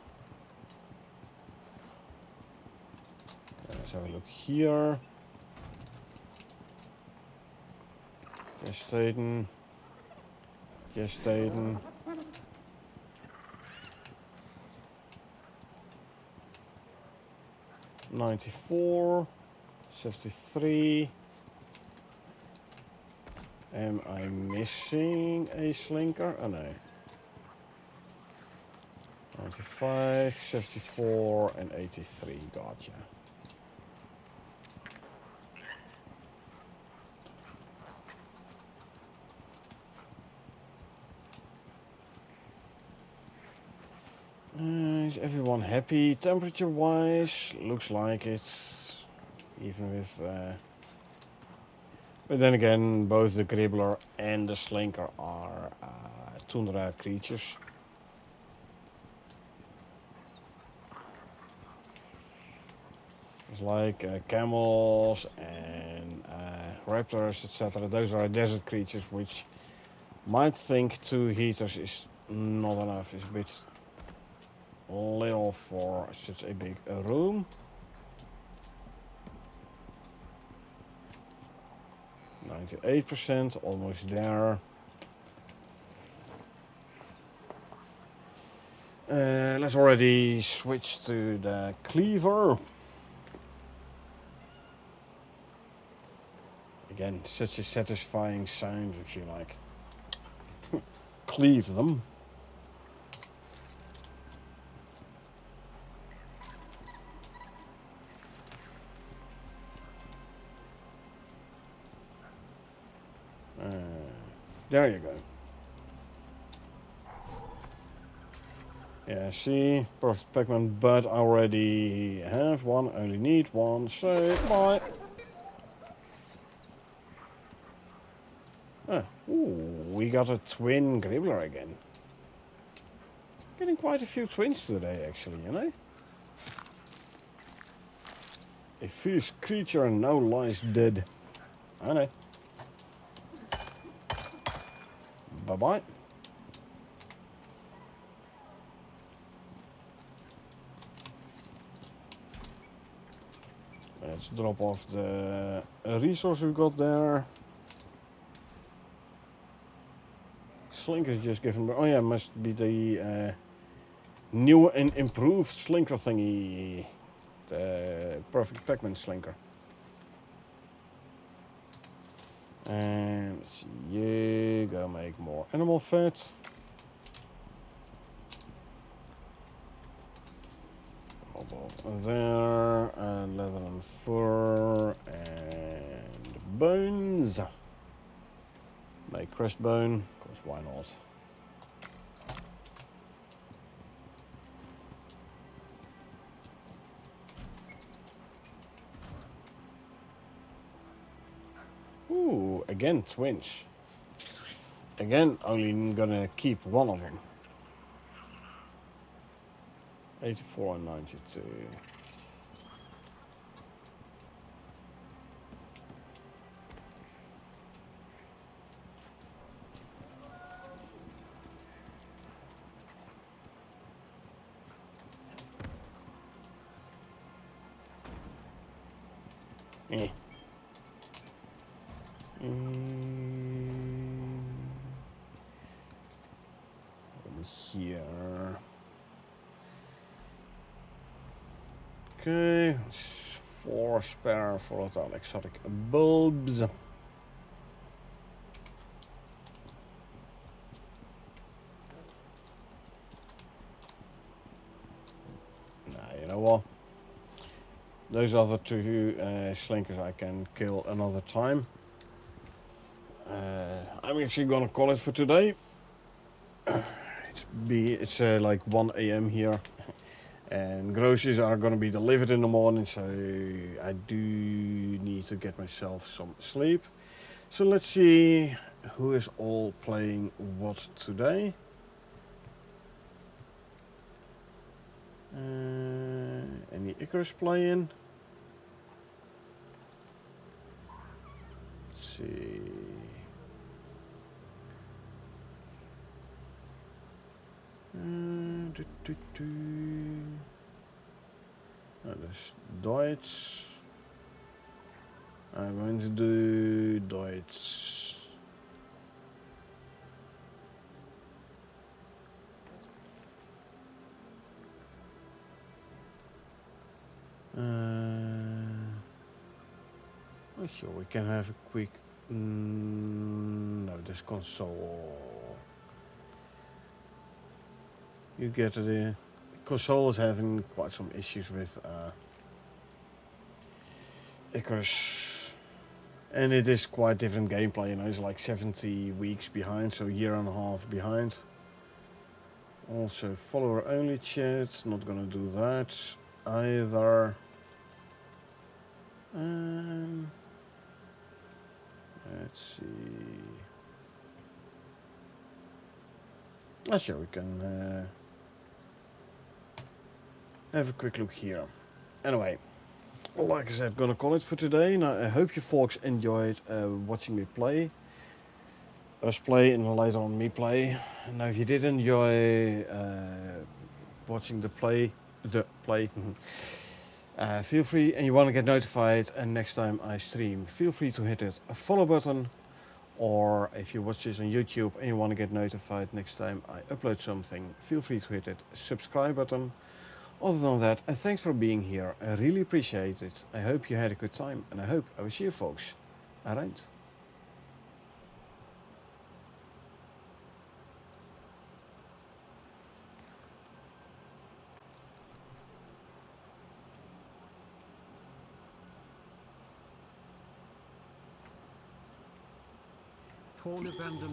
Okay, let's have a look here. Gestaten. Gestaten. $94, $73. Am I missing a slinker? Oh no. 95, 74 and 83. Gotcha. Is everyone happy temperature wise? Looks like it's even with but then again both the Gribbler and the Slinker are tundra creatures. It's like camels and raptors, etc. Those are desert creatures which might think 2 heaters is not enough. It's a bit little for such a big room. 98%, almost there. Let's already switch to the cleaver. Again, such a satisfying sound if you like. Cleave them. There you go. Yeah, see, perfect Pac-Man, but I already have one, only need one, so bye. Ooh, we got a twin Gribbler again. Getting quite a few twins today, actually, you know? A fierce creature now lies dead. I know. Bye-bye. Let's drop off the resource we got there. Slinker is just given... Oh yeah, must be the new and improved Slinker thingy. The perfect Pac-Man Slinker. And let's see, you gotta make more animal fat. There, and leather and fur, and bones. Make crushed bone, of course, why not? Ooh, again twins. Again, only gonna keep one of them. 84 and 92. Eh. Over here. Okay, 4 spare volatile exotic bulbs. Nah, you know what? Those other 2 slinkers I can kill another time. I'm actually gonna call it for today. It's like 1 AM here. And groceries are going to be delivered in the morning, so I do need to get myself some sleep. So let's see who is all playing what today. Any Icarus playing? Let's see. Deutsch. I'm going to do Deutsch. Oh, sure, we can have a quick. No, this console. You get the console is having quite some issues with Icarus, and it is quite different gameplay. You know, it's like 70 weeks behind, so a year and a half behind. Also, follower only chat. Not gonna do that either. Let's see. Sure, we can have a quick look here. Anyway, like I said, gonna call it for today. Now, I hope you folks enjoyed watching me play. Us play and later on me play. Now, if you did enjoy watching the play, feel free, and you want to get notified, and next time I stream, feel free to hit it a follow button. Or if you watch this on YouTube and you want to get notified next time I upload something, feel free to hit it subscribe button. Other than that, thanks for being here. I really appreciate it. I hope you had a good time, and I hope I will see you folks around. Porn abandoned